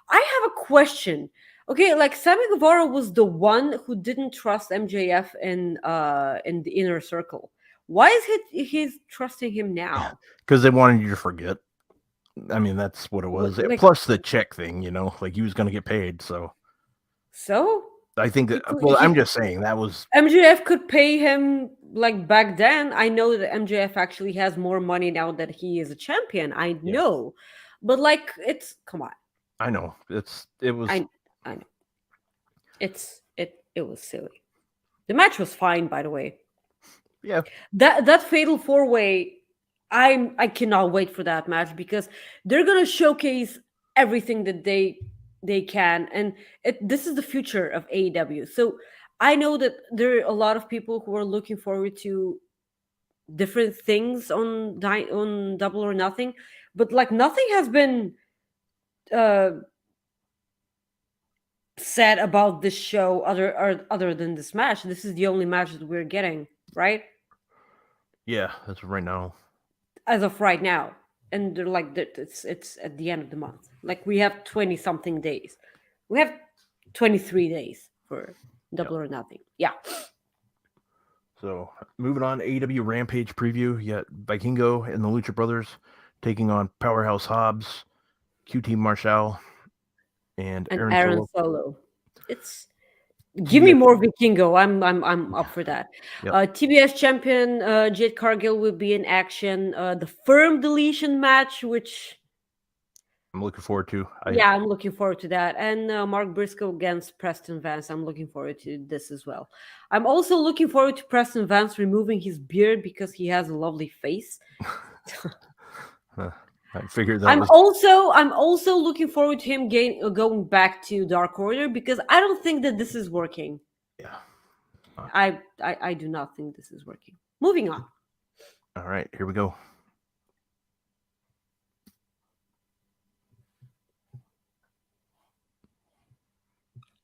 I have a question. Okay, like Sammy Guevara was the one who didn't trust MJF in the inner circle. Why is he's trusting him now? because they wanted you to forget. I mean, that's what it was. Like, Plus the check thing, like he was going to get paid. So I think that. Well, I'm just saying that was MJF could pay him like back then. I know that MJF actually has more money now that he is a champion. I know, but like, it's come on. I know it was. I know. It was silly. The match was fine, by the way. Yeah. That fatal 4-way, I cannot wait for that match because they're gonna showcase everything that they can, and this is the future of AEW. So I know that there are a lot of people who are looking forward to different things on Double or Nothing, but like nothing has been said about this show other than this match. This is the only match that we're getting, right? Yeah, that's right now. As of right now, and they're like, it's at the end of the month. Like we have 20 something days. We have 23 days for Double or Nothing. Yeah. So moving on, AEW Rampage Preview. You got Vikingo and the Lucha Brothers taking on Powerhouse Hobbs, QT Marshall, and Aaron Solo. It's give me more Vikingo. I'm up for that. Yep. TBS champion Jade Cargill will be in action. The firm deletion match, which I'm looking forward to. I'm looking forward to that. And Mark Briscoe against Preston Vance. I'm looking forward to this as well. I'm also looking forward to Preston Vance removing his beard because he has a lovely face. I figured that. I'm also looking forward to him going back to Dark Order because I don't think that this is working. Yeah, I do not think this is working. Moving on. All right, here we go.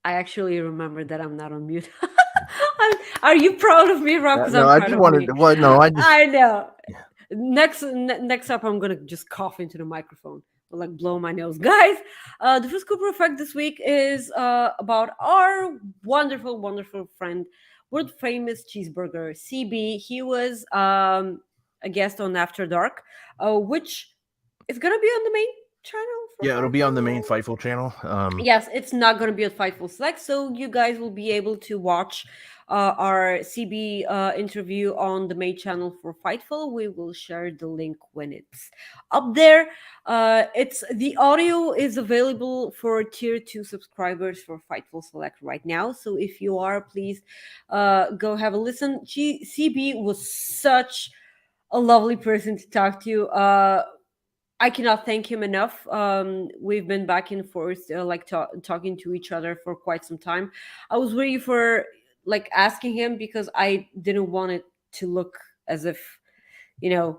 I actually remember that I'm not on mute. Are you proud of me, Rob? No, I just wanted. Well, no, I know. Yeah. Next up, I'm gonna just cough into the microphone or like blow my nose, guys. The first Cooper effect this week is about our wonderful, wonderful friend, world famous cheeseburger CB. He was a guest on After Dark, which is gonna be on the main channel. Yeah, it'll be on the main Fightful channel. Yes, it's not gonna be at Fightful Select, so you guys will be able to watch our CB interview on the main channel for Fightful. We will share the link when it's up there. It's the audio is available for tier 2 subscribers for Fightful Select right now. So if you are, please go have a listen. CB was such a lovely person to talk to. I cannot thank him enough. We've been back and forth, talking to each other for quite some time. I was waiting for asking him because I didn't want it to look as if, you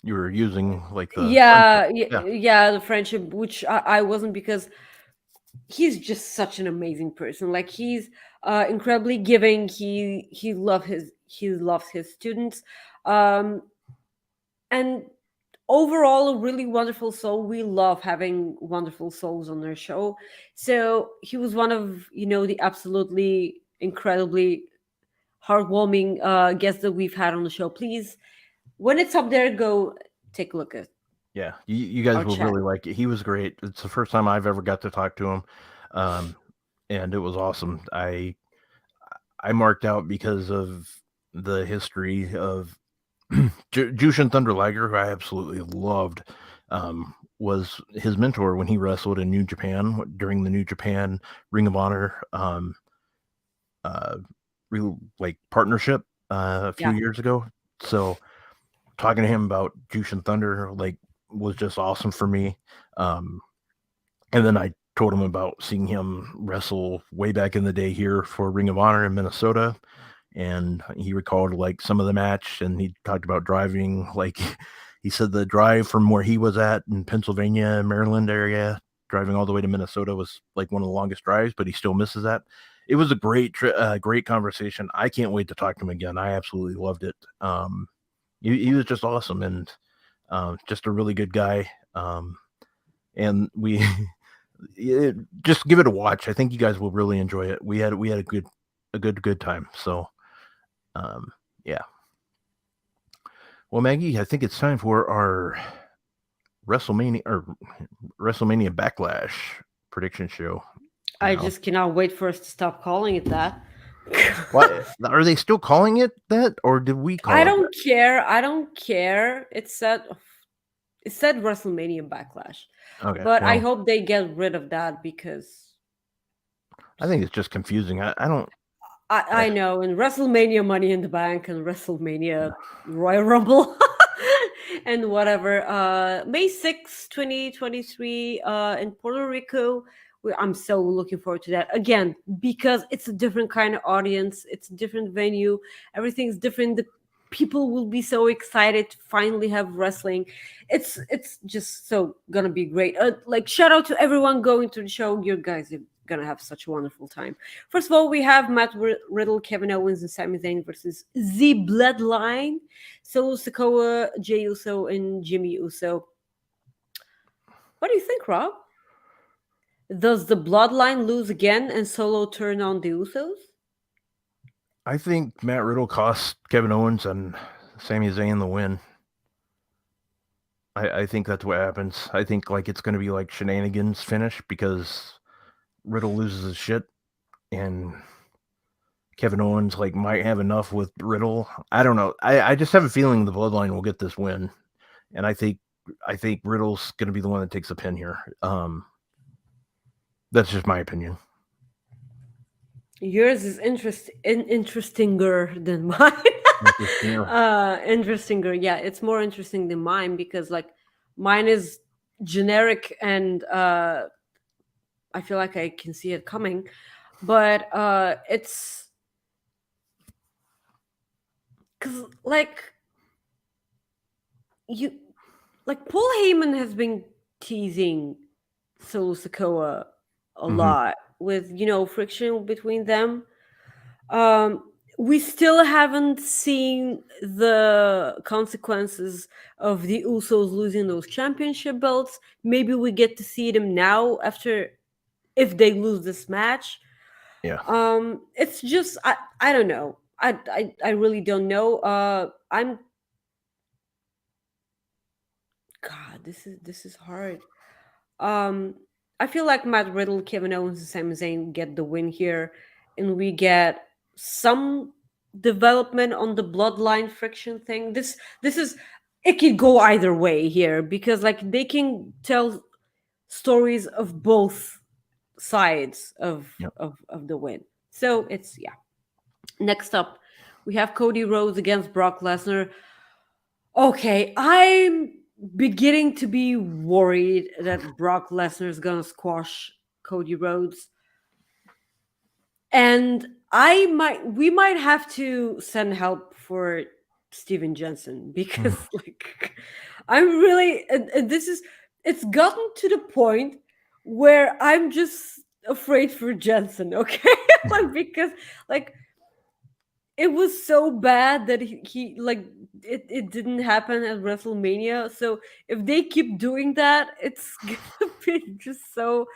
were using the friendship, which I wasn't, because he's just such an amazing person. Like, he's incredibly giving. He loves his students, and overall a really wonderful soul. We love having wonderful souls on their show. So he was one of the absolutely incredibly heartwarming guests that we've had on the show. Please, when it's up there, go take a look at. Yeah, you guys will really like it. He was great. It's the first time I've ever got to talk to him, and it was awesome. I marked out because of the history of Jushin Thunder Liger, who I absolutely loved. was his mentor when he wrestled in New Japan during the New Japan Ring of Honor uh, real like partnership a few Yeah. years ago. So talking to him about Jushin Thunder like was just awesome for me. Um, and then I told him about seeing him wrestle way back in the day here for Ring of Honor in Minnesota, and he recalled like some of the match, and he talked about driving like he said the drive from where he was at in Pennsylvania, Maryland area, driving all the way to Minnesota was like one of the longest drives, but he still misses that. It was a great conversation. I can't wait to talk to him again. I absolutely loved it. He was just awesome and just a really good guy. And we just give it a watch. I think you guys will really enjoy it. We had a good time. So, yeah. Well, Maggie, I think it's time for our WrestleMania Backlash prediction show. I just cannot wait for us to stop calling it that. What are they still calling it that, or did we call I it don't care. I don't care. It said WrestleMania Backlash. Okay, But I well, hope they get rid of that because I think it's just confusing. I don't. I know in WrestleMania Money in the Bank and WrestleMania Royal Rumble and whatever. May 6th, 2023, in Puerto Rico. I'm so looking forward to that. Again, because it's a different kind of audience, it's a different venue, everything's different. The people will be so excited to finally have wrestling. It's just so gonna be great. Like shout out to everyone going to the show. You guys are gonna have such a wonderful time. First of all, we have Matt Riddle, Kevin Owens, and Sami Zayn versus the Bloodline, Solo Sikoa, Jey Uso, and Jimmy Uso. What do you think, Rob? Does the Bloodline lose again and Solo turn on the Usos? I think Matt Riddle cost Kevin Owens and Sami Zayn the win. I think that's what happens. I think like it's going to be like shenanigans finish because Riddle loses his shit and Kevin Owens like might have enough with Riddle. I don't know. I just have a feeling the Bloodline will get this win, and I think Riddle's going to be the one that takes the pin here. That's just my opinion. Yours is interestinger than mine. Interestinger, yeah, it's more interesting than mine because like mine is generic and I feel like I can see it coming, but it's because like Paul Heyman has been teasing Solo Sikoa a lot with friction between them. We still haven't seen the consequences of the Usos losing those championship belts. Maybe we get to see them now after if they lose this match. Yeah. It's just I don't know. I really don't know. I'm God, this is hard. I feel like Matt Riddle, Kevin Owens, and Sami Zayn get the win here, and we get some development on the bloodline friction thing. This is it could go either way here because like they can tell stories of both sides of Yep. of the win. So it's Next up, we have Cody Rhodes against Brock Lesnar. Okay, I'm beginning to be worried that Brock Lesnar is gonna squash Cody Rhodes, and we might have to send help for Steven Jensen because like I'm really and this is it's gotten to the point where I'm just afraid for Jensen. Okay, like because like it was so bad that he like it didn't happen at WrestleMania. So if they keep doing that, it's gonna be just so.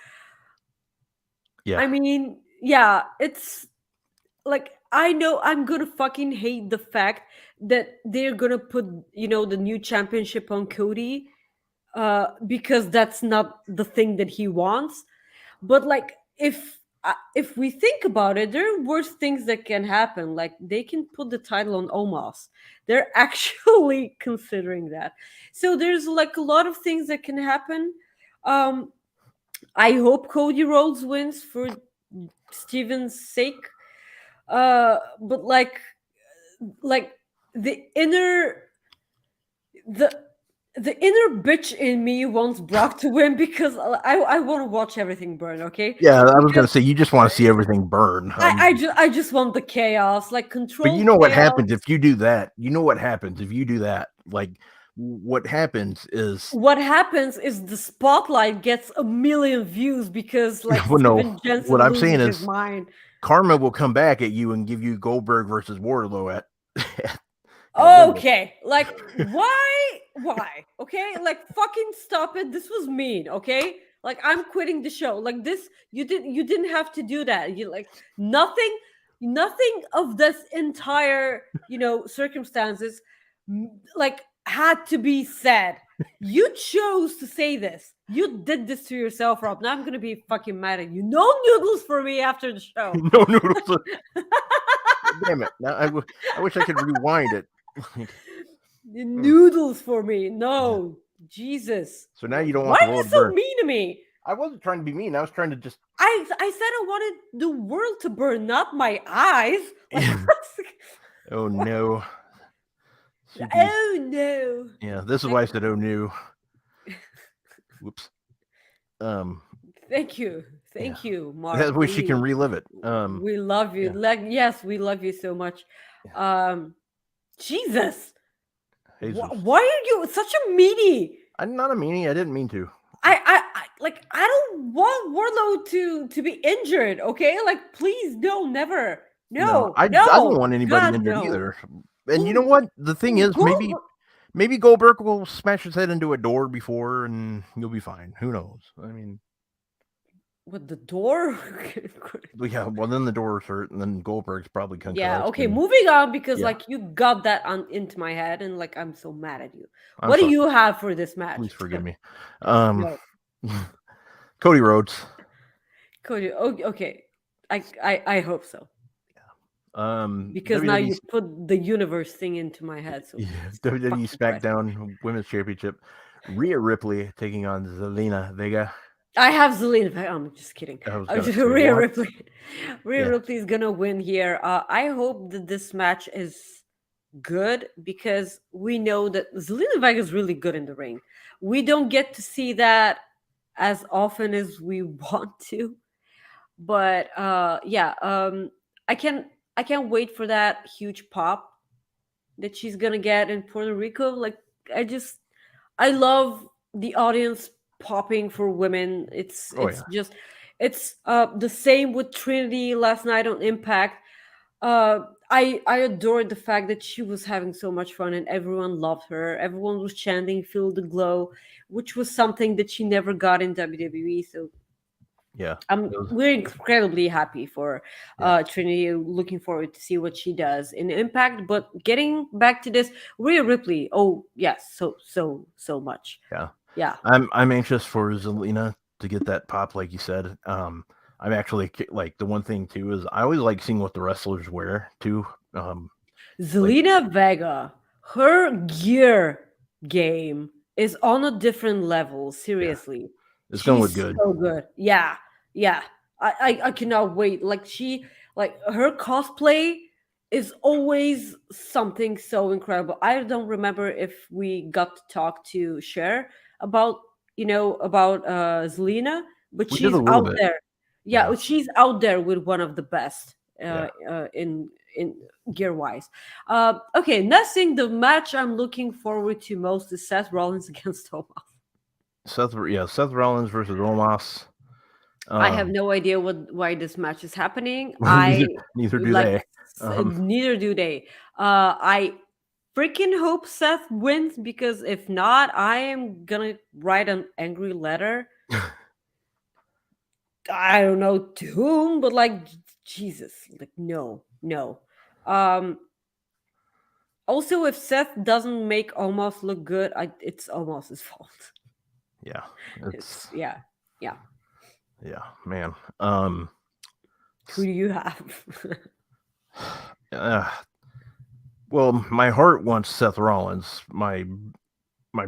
Yeah. I mean, yeah, it's like I know I'm gonna fucking hate the fact that they're gonna put the new championship on Cody, because that's not the thing that he wants. But like if if we think about it, there are worse things that can happen. Like they can put the title on Omos. They're actually considering that. So there's like a lot of things that can happen. Um, I hope Cody Rhodes wins for Steven's sake. But like the inner the the inner bitch in me wants Brock to win because I want to watch everything burn. Okay, Yeah, I was gonna because say you just want to see everything burn. I just want the chaos, like But you controlled know what chaos. happens if you do that? You know what happens if you do that? Like, what happens is, What happens is the spotlight gets a million views because like well, no, Steven what Jensen I'm loses saying his is, mind. karma will come back at you and give you Goldberg versus Wardlow at Wembley. Okay, like why? Okay, like fucking stop it. This was mean. Okay, like I'm quitting the show. Like this, you didn't have to do that. You like nothing of this entire circumstances like had to be said. You chose to say this. You did this to yourself, Rob. Now I'm gonna be fucking mad at you. No noodles for me after the show. No noodles. Damn it! Now I wish I could rewind it. Noodles for me. No, Jesus. So now you don't Why want the are you world to so burn. mean to me? I wasn't trying to be mean. I was trying to just. I said I wanted the world to burn, not my eyes. Like, Oh no. CP's, oh no. yeah, this is why I said oh no. Whoops. Um, Thank you. Thank you, Mark. that way she can relive it. We love you. yeah. Like, yes, we love you so much. Jesus. Jesus. Why are you such a meanie? I'm not a meanie. I didn't mean to. I don't want Warlow to be injured. Okay, like please, no, never, no, I no, don't want anybody God, injured no. either. And you know what? The thing is, maybe Goldberg will smash his head into a door before, and you'll be fine. Who knows? I mean, with the door. yeah. Well, then the door's hurt, and then Goldberg's probably concussed. Yeah. Okay. Moving on because Yeah. like you got that into my head, and like I'm so mad at you. I'm What sorry. do you have for this match? Please forgive me. No. Cody Rhodes. Cody. Okay. I hope so. Because WWE, now you put the universe thing into my head. So yeah, WWE SmackDown Women's Championship. Rhea Ripley taking on Zelina Vega. I have Zelina Vega. I'm just kidding. Rhea Ripley. Rhea Ripley is gonna win here. I hope that this match is good because we know that Zelina Vega is really good in the ring. We don't get to see that as often as we want to, but I can't wait for that huge pop that she's gonna get in Puerto Rico. Like I love the audience popping for women. It's the same with Trinity last night on Impact. I adored the fact that she was having so much fun and everyone loved her. Everyone was chanting "Feel the glow," which was something that she never got in WWE. So yeah, we're incredibly happy for Trinity. Looking forward to see what she does in Impact. But getting back to this, Rhea Ripley. Oh yes, so much. Yeah. I'm anxious for Zelina to get that pop, like you said. I'm actually like the one thing too is I always like seeing what the wrestlers wear too. Zelina Vega, her gear game is on a different level. Seriously. Yeah. It's going to look good. So good. Yeah. I cannot wait. Like her cosplay is always something so incredible. I don't remember if we got to talk to Cher about Zelina, but she's out there. Yeah, she's out there with one of the best in gear wise. Okay, next thing, the match I'm looking forward to most is Seth Rollins against Omos. Seth Rollins versus Omos. I have no idea why this match is happening. Neither do they. Neither do they. I freaking hope Seth wins because if not, I am gonna write an angry letter. I don't know to whom, but like Jesus, like no. Also, if Seth doesn't make Omos look good, it's Omos' his fault. Yeah, Yeah, man. Who do you have? Uh, well, my heart wants Seth Rollins. My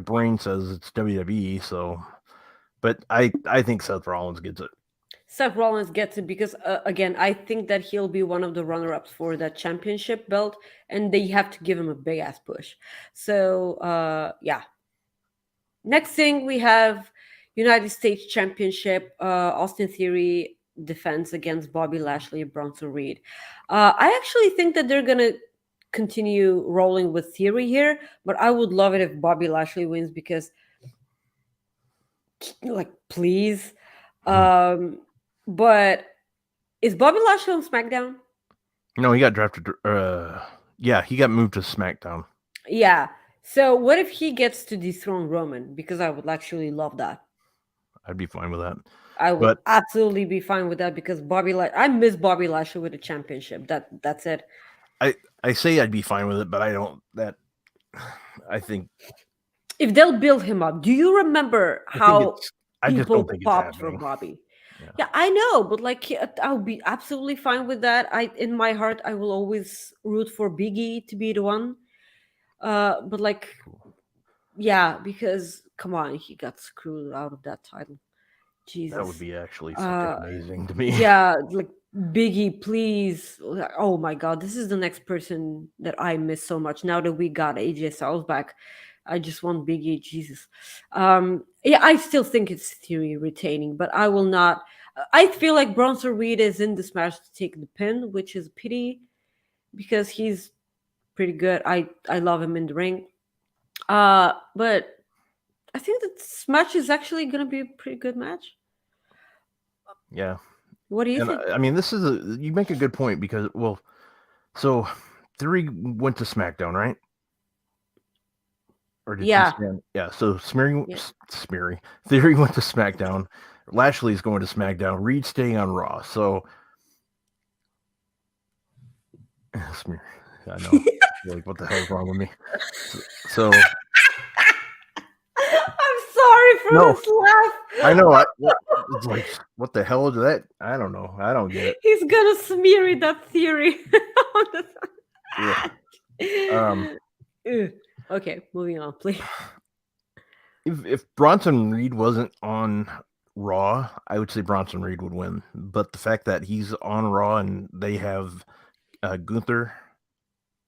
brain says it's WWE. So, but I think Seth Rollins gets it. Seth Rollins gets it because, again, I think that he'll be one of the runner-ups for that championship belt, and they have to give him a big ass push. So, yeah. Next thing we have United States Championship. Austin Theory defense against Bobby Lashley and Bronson Reed. I actually think that they're gonna continue rolling with Theory here, but I would love it if Bobby Lashley wins because, like, please. But is Bobby Lashley on SmackDown? No, he got drafted. Yeah, he got moved to SmackDown. Yeah. So what if he gets to dethrone Roman? Because I would actually love that. I'd be fine with that. I would But absolutely be fine with that because I miss Bobby Lashley with a championship. That's it. I say I'd be fine with it, but I don't. I think If they'll build him up, do you remember how I just people don't think it's popped for happening. Bobby? Yeah. Yeah, I know, but like I'll be absolutely fine with that. In my heart, I will always root for Biggie to be the one. But like, yeah, because come on, he got screwed out of that title. Jesus. That would be actually fucking amazing to me. Yeah, like Biggie, please. Oh my God, this is the next person that I miss so much. Now that we got AJ Styles back, I just want Biggie. Jesus. Yeah, I still think it's Theory retaining, but I will not. I feel like Bronson Reed is in this match to take the pin, which is a pity because he's pretty good. I love him in the ring. But I think that this match is actually gonna be a pretty good match. Yeah. What do you And think? I mean, you make a good point because, well, so Theory went to SmackDown, right? Or did Yeah. he stand? Yeah. So Theory went to SmackDown. Lashley's going to SmackDown. Reed staying on Raw. So Smear. I know. Like, what the hell's wrong with me? So I'm sorry for this laugh. I know. It's like, what the hell is that? I don't know. I don't get it. He's gonna smear that Theory. Okay, moving on, please. If Bronson Reed wasn't on Raw, I would say Bronson Reed would win. But the fact that he's on Raw and they have Gunther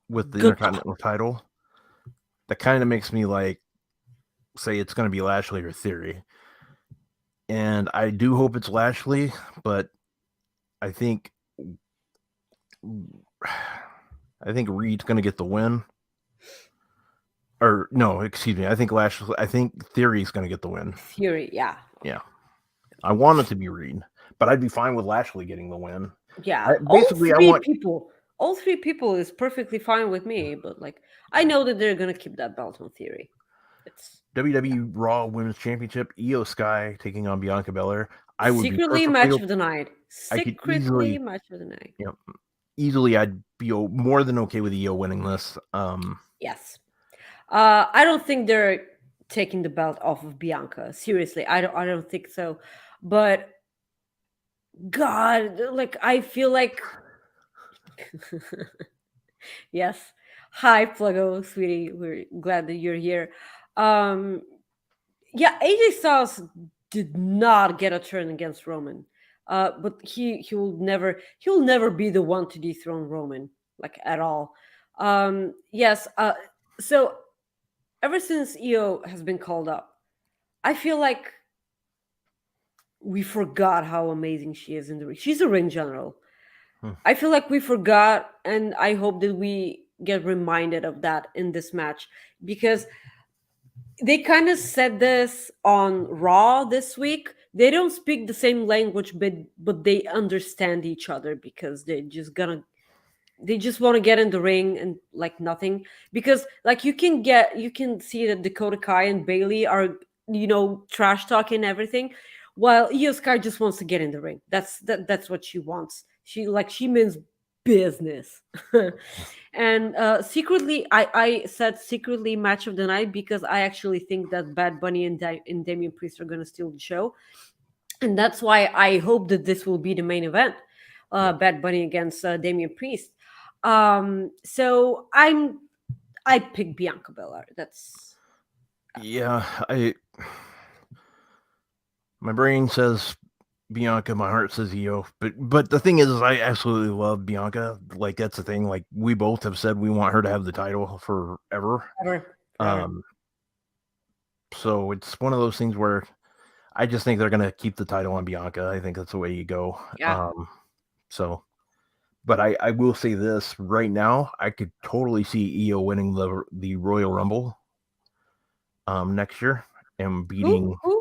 with the Intercontinental title, that kind of makes me like say it's going to be Lashley or Theory. And I do hope it's Lashley, but I think Reed's going to get the win. Or no, excuse me. I think Theory's going to get the win. Theory, yeah. Yeah. I want it to be Reed, but I'd be fine with Lashley getting the win. Yeah. All three people is perfectly fine with me, but like I know that they're gonna keep that belt on Theory. It's WWE Raw Women's Championship, Io Sky taking on Bianca Belair. I would secretly match of the night. Secretly match of the night. Yeah, easily I'd be more than okay with Io winning this. Yes. I don't think they're taking the belt off of Bianca. Seriously, I don't think so. But God, like I feel like yes. Hi, Pluggo, sweetie. We're glad that you're here. Yeah, AJ Styles did not get a turn against Roman. But he'll never be the one to dethrone Roman, like at all. Yes, so ever since Io has been called up, I feel like we forgot how amazing she is in the ring. She's a ring general. I feel like we forgot, and I hope that we get reminded of that in this match because they kind of said this on Raw this week. They don't speak the same language, but they understand each other because they just want to get in the ring and like nothing. Because like you can see that Dakota Kai and Bailey are trash talking everything, while Io Sky just wants to get in the ring. That's what she wants. She means business. And secretly, I said secretly match of the night because I actually think that Bad Bunny and Damian Priest are going to steal the show. And that's why I hope that this will be the main event. Bad Bunny against Damian Priest. So I pick Bianca Belair. That's Yeah, my brain says Bianca, my heart says Io. But the thing is I absolutely love Bianca. Like that's the thing. Like we both have said we want her to have the title forever. forever. Um, so it's one of those things where I just think they're gonna keep the title on Bianca. I think that's the way you go. Yeah. So but I will say this right now, I could totally see Io winning the Royal Rumble next year and beating Who?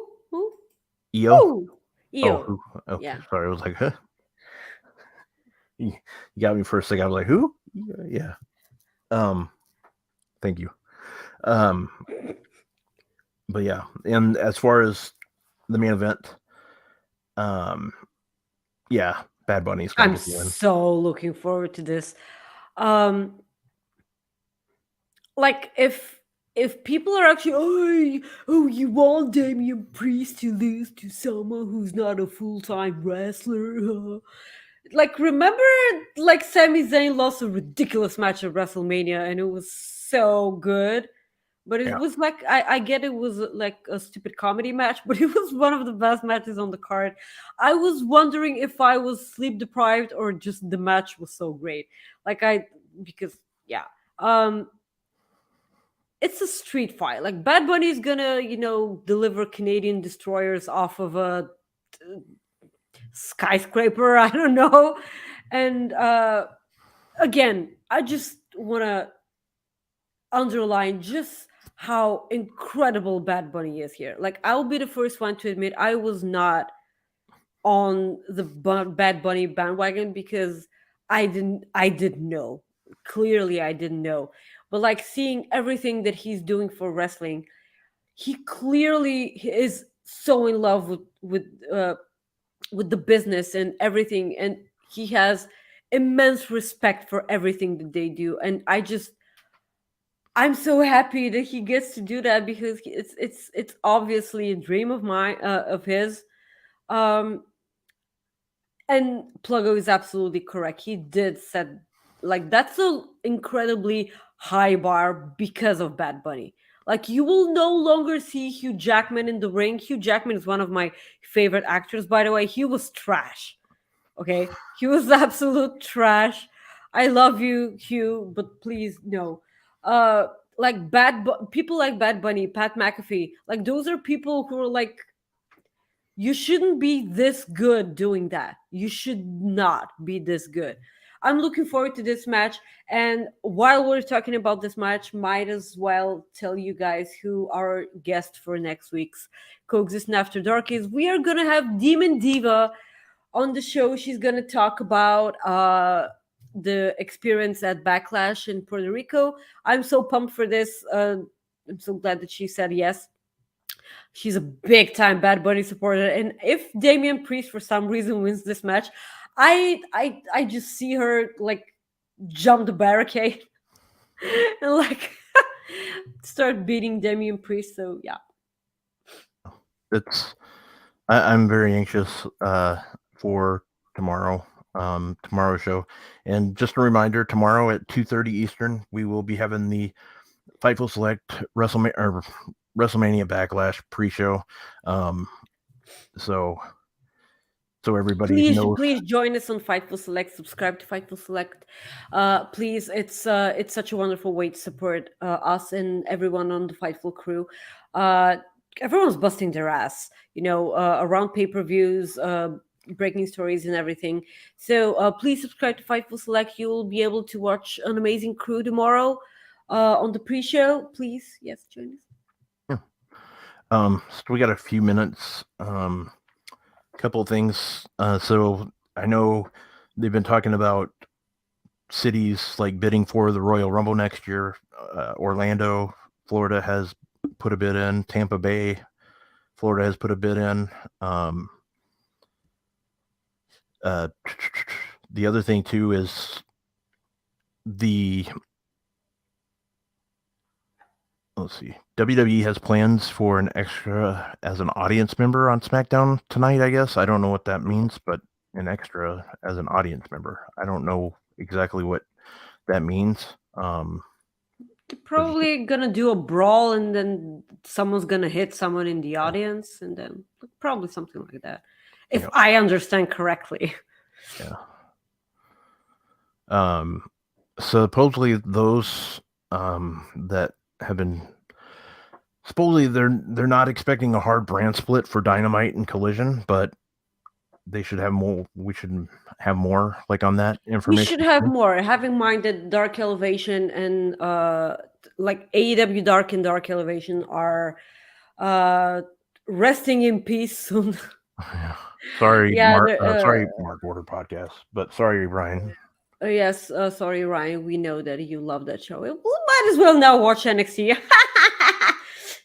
Io. Who? Oh, Io. who? Okay, Yeah. sorry. I was like, huh? You got me for a second. I was like, who? Yeah. Thank you. But yeah, and as far as the main event, yeah, Bad Bunny's gonna I'm get the win. so looking forward to this. Um, like if people are actually you want Damian Priest to lose to someone who's not a full-time wrestler. Like remember like Sami Zayn lost a ridiculous match at WrestleMania and it was so good. But it Yeah. was like I get it was like a stupid comedy match, but it was one of the best matches on the card. I was wondering if I was sleep deprived or just the match was so great. Like because yeah. It's a street fight. Like Bad Bunny is gonna, deliver Canadian destroyers off of a skyscraper. I don't know. And again, I just wanna underline just how incredible Bad Bunny is here. Like I'll be the first one to admit I was not on the Bad Bunny bandwagon because I didn't know. Clearly I didn't know. But like seeing everything that he's doing for wrestling, he clearly is so in love with the business and everything, and he has immense respect for everything that they do. And I'm so happy that he gets to do that because it's obviously a dream of mine, of his. Um, and Pluggo is absolutely correct. He did set like that's an incredibly high bar because of Bad Bunny. Like you will no longer see Hugh Jackman in the ring. Hugh Jackman is one of my favorite actors, by the way. He was trash. Okay, he was absolute trash. I love you, Hugh, but please no. Like people like Bad Bunny, Pat McAfee, like those are people who are like you shouldn't be this good doing that. You should not be this good. I'm looking forward to this match. And while we're talking about this match, might as well tell you guys who our guest for next week's Coexisting After Dark is. We are going to have Demon Diva on the show. She's going to talk about the experience at Backlash in Puerto Rico. I'm so pumped for this. I'm so glad that she said yes. She's a big time Bad Bunny supporter, and if Damian Priest for some reason wins this match, I just see her like jump the barricade and like start beating Damian Priest. So yeah, I'm very anxious for tomorrow's show. And just a reminder, tomorrow at 2:30 Eastern, we will be having the Fightful Select WrestleMania Backlash pre-show. So everybody knows. please join us on Fightful Select. Subscribe to Fightful Select. Please, it's such a wonderful way to support us and everyone on the Fightful crew. Everyone's busting their ass, around pay-per-views, breaking stories and everything. So please subscribe to Fightful Select. You'll be able to watch an amazing crew tomorrow on the pre-show. Please, yes, join us. So we got a few minutes. Couple of things. So I know they've been talking about cities like bidding for the Royal Rumble next year. Orlando, Florida has put a bid in. Tampa Bay, Florida has put a bid in. The other thing too is let's see. WWE has plans for an extra as an audience member on SmackDown tonight, I guess. I don't know what that means, but an extra as an audience member. I don't know exactly what that means. They're probably gonna do a brawl, and then someone's gonna hit someone in the audience, and then probably something like that, if I understand correctly. Yeah. Supposedly those that have been supposedly they're not expecting a hard brand split for Dynamite and Collision, but they should have more. We should have more like on that We information. should have more. Have in mind that Dark Elevation and like AEW Dark and Dark Elevation are resting in peace soon. Yeah. Sorry, Yeah, sorry, Mark Order podcast, but sorry, Ryan. Yes, sorry, Ryan. We know that you love that show. We might as well now watch NXT.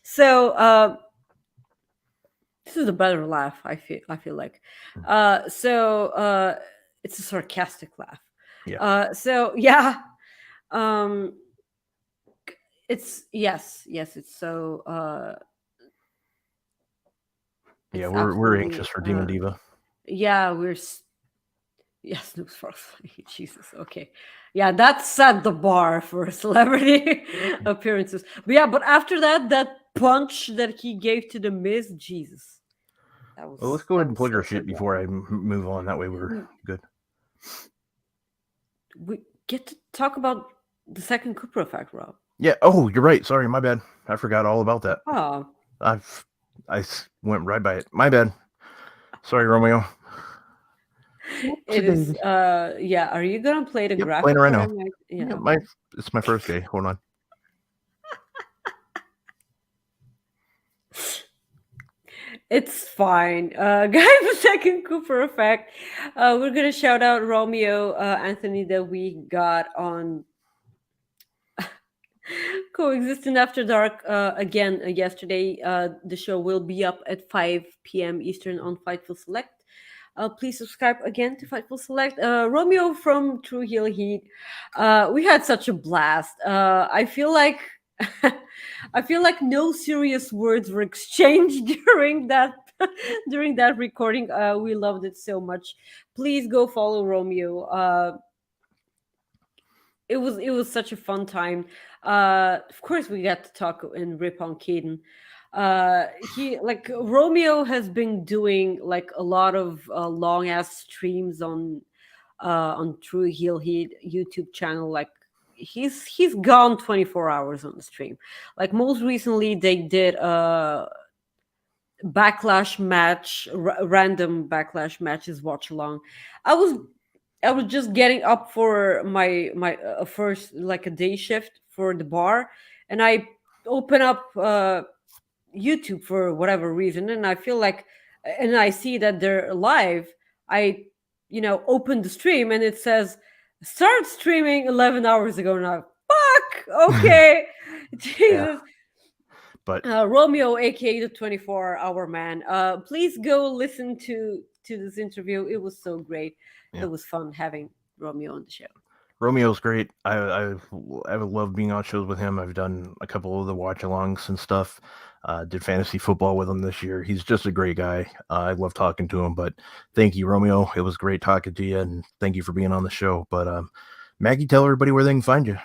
So this is a better laugh. I feel like. So it's a sarcastic laugh. Yeah. So yeah. It's yes. It's so. Yeah, It's we're anxious for Demon absolutely, Diva. Yeah, yes, News for Jesus. Okay, yeah, that set the bar for celebrity appearances. But yeah, but after that punch that he gave to the Miz, Jesus, that was. Well, let's go ahead and plug our so shit good. before I move on. That way we're good. We get to talk about the second Cooper effect, Rob. Yeah. Oh, you're right. Sorry, my bad. I forgot all about that. Oh, I went right by it. My bad. Sorry, Romeo. it is. Yeah. Are you gonna play the graphic? Playing it right now. Yeah. It's my first day. Hold on. It's fine. Guys, the second Cooper effect. We're gonna shout out Romeo Anthony that we got on Coexisting After Dark again yesterday. The show will be up at 5 p.m. Eastern on Fightful Select. Please subscribe again to Fightful Select. Romeo from True Heel Heat. We had such a blast. I feel like no serious words were exchanged during that recording. We loved it so much. Please go follow Romeo. It was such a fun time. Of course, we got to talk and rip on Caden. He like Romeo has been doing like a lot of long ass streams on True Heel Heat YouTube channel. Like he's gone 24 hours on the stream. Like most recently, they did a backlash match, random backlash matches watch along. I was just getting up for my first like a day shift for the bar, and I open up YouTube for whatever reason, and I feel like, and I see that they're live. I, open the stream, and it says start streaming 11 hours ago. Now, fuck, okay, Jesus. But Romeo, aka the 24-hour man. Please go listen to this interview. It was so great. Yeah. It was fun having Romeo on the show. Romeo's great. I love being on shows with him. I've done a couple of the watch-alongs and stuff. Did fantasy football with him this year. He's just a great guy. I love talking to him. But thank you, Romeo. It was great talking to you, and thank you for being on the show. But Maggie, tell everybody where they can find you.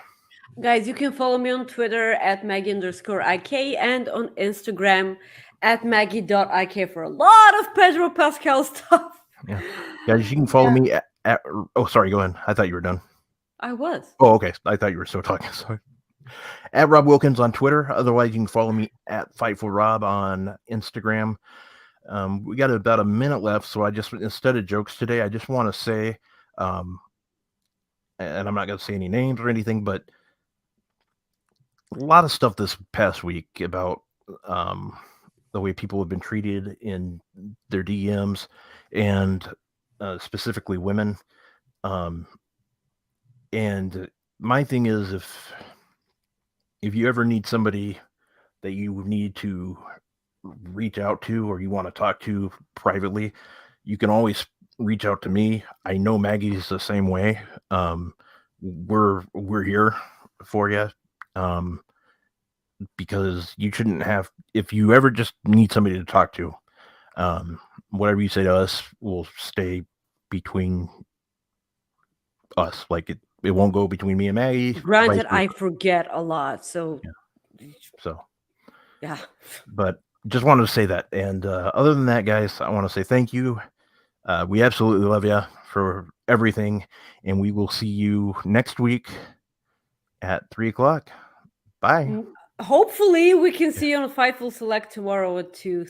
Guys, you can follow me on Twitter at Maggie_IK and on Instagram at Maggie.IK for a lot of Pedro Pascal stuff. Yeah. Guys, you can follow me at oh, sorry, go ahead. I thought you were done. I was. Oh, okay. I thought you were still talking. Sorry. At Rob Wilkins on Twitter. Otherwise, you can follow me at Fightful Rob on Instagram. We got about a minute left, so instead of jokes today, I just want to say, and I'm not going to say any names or anything, but a lot of stuff this past week about the way people have been treated in their DMs, and specifically women. And my thing is, if you ever need somebody that you need to reach out to or you want to talk to privately, you can always reach out to me. I know Maggie's the same way. We're here for you. Because you shouldn't have, if you ever just need somebody to talk to, whatever you say to us will stay between us. Like it won't go between me and Maggie. Granted, I forget a lot, so So yeah. But just wanted to say that. And other than that, guys, I want to say thank you. We absolutely love you for everything, and we will see you next week at 3:00. Bye. Hopefully, we can see you on Fightful Select tomorrow at 2.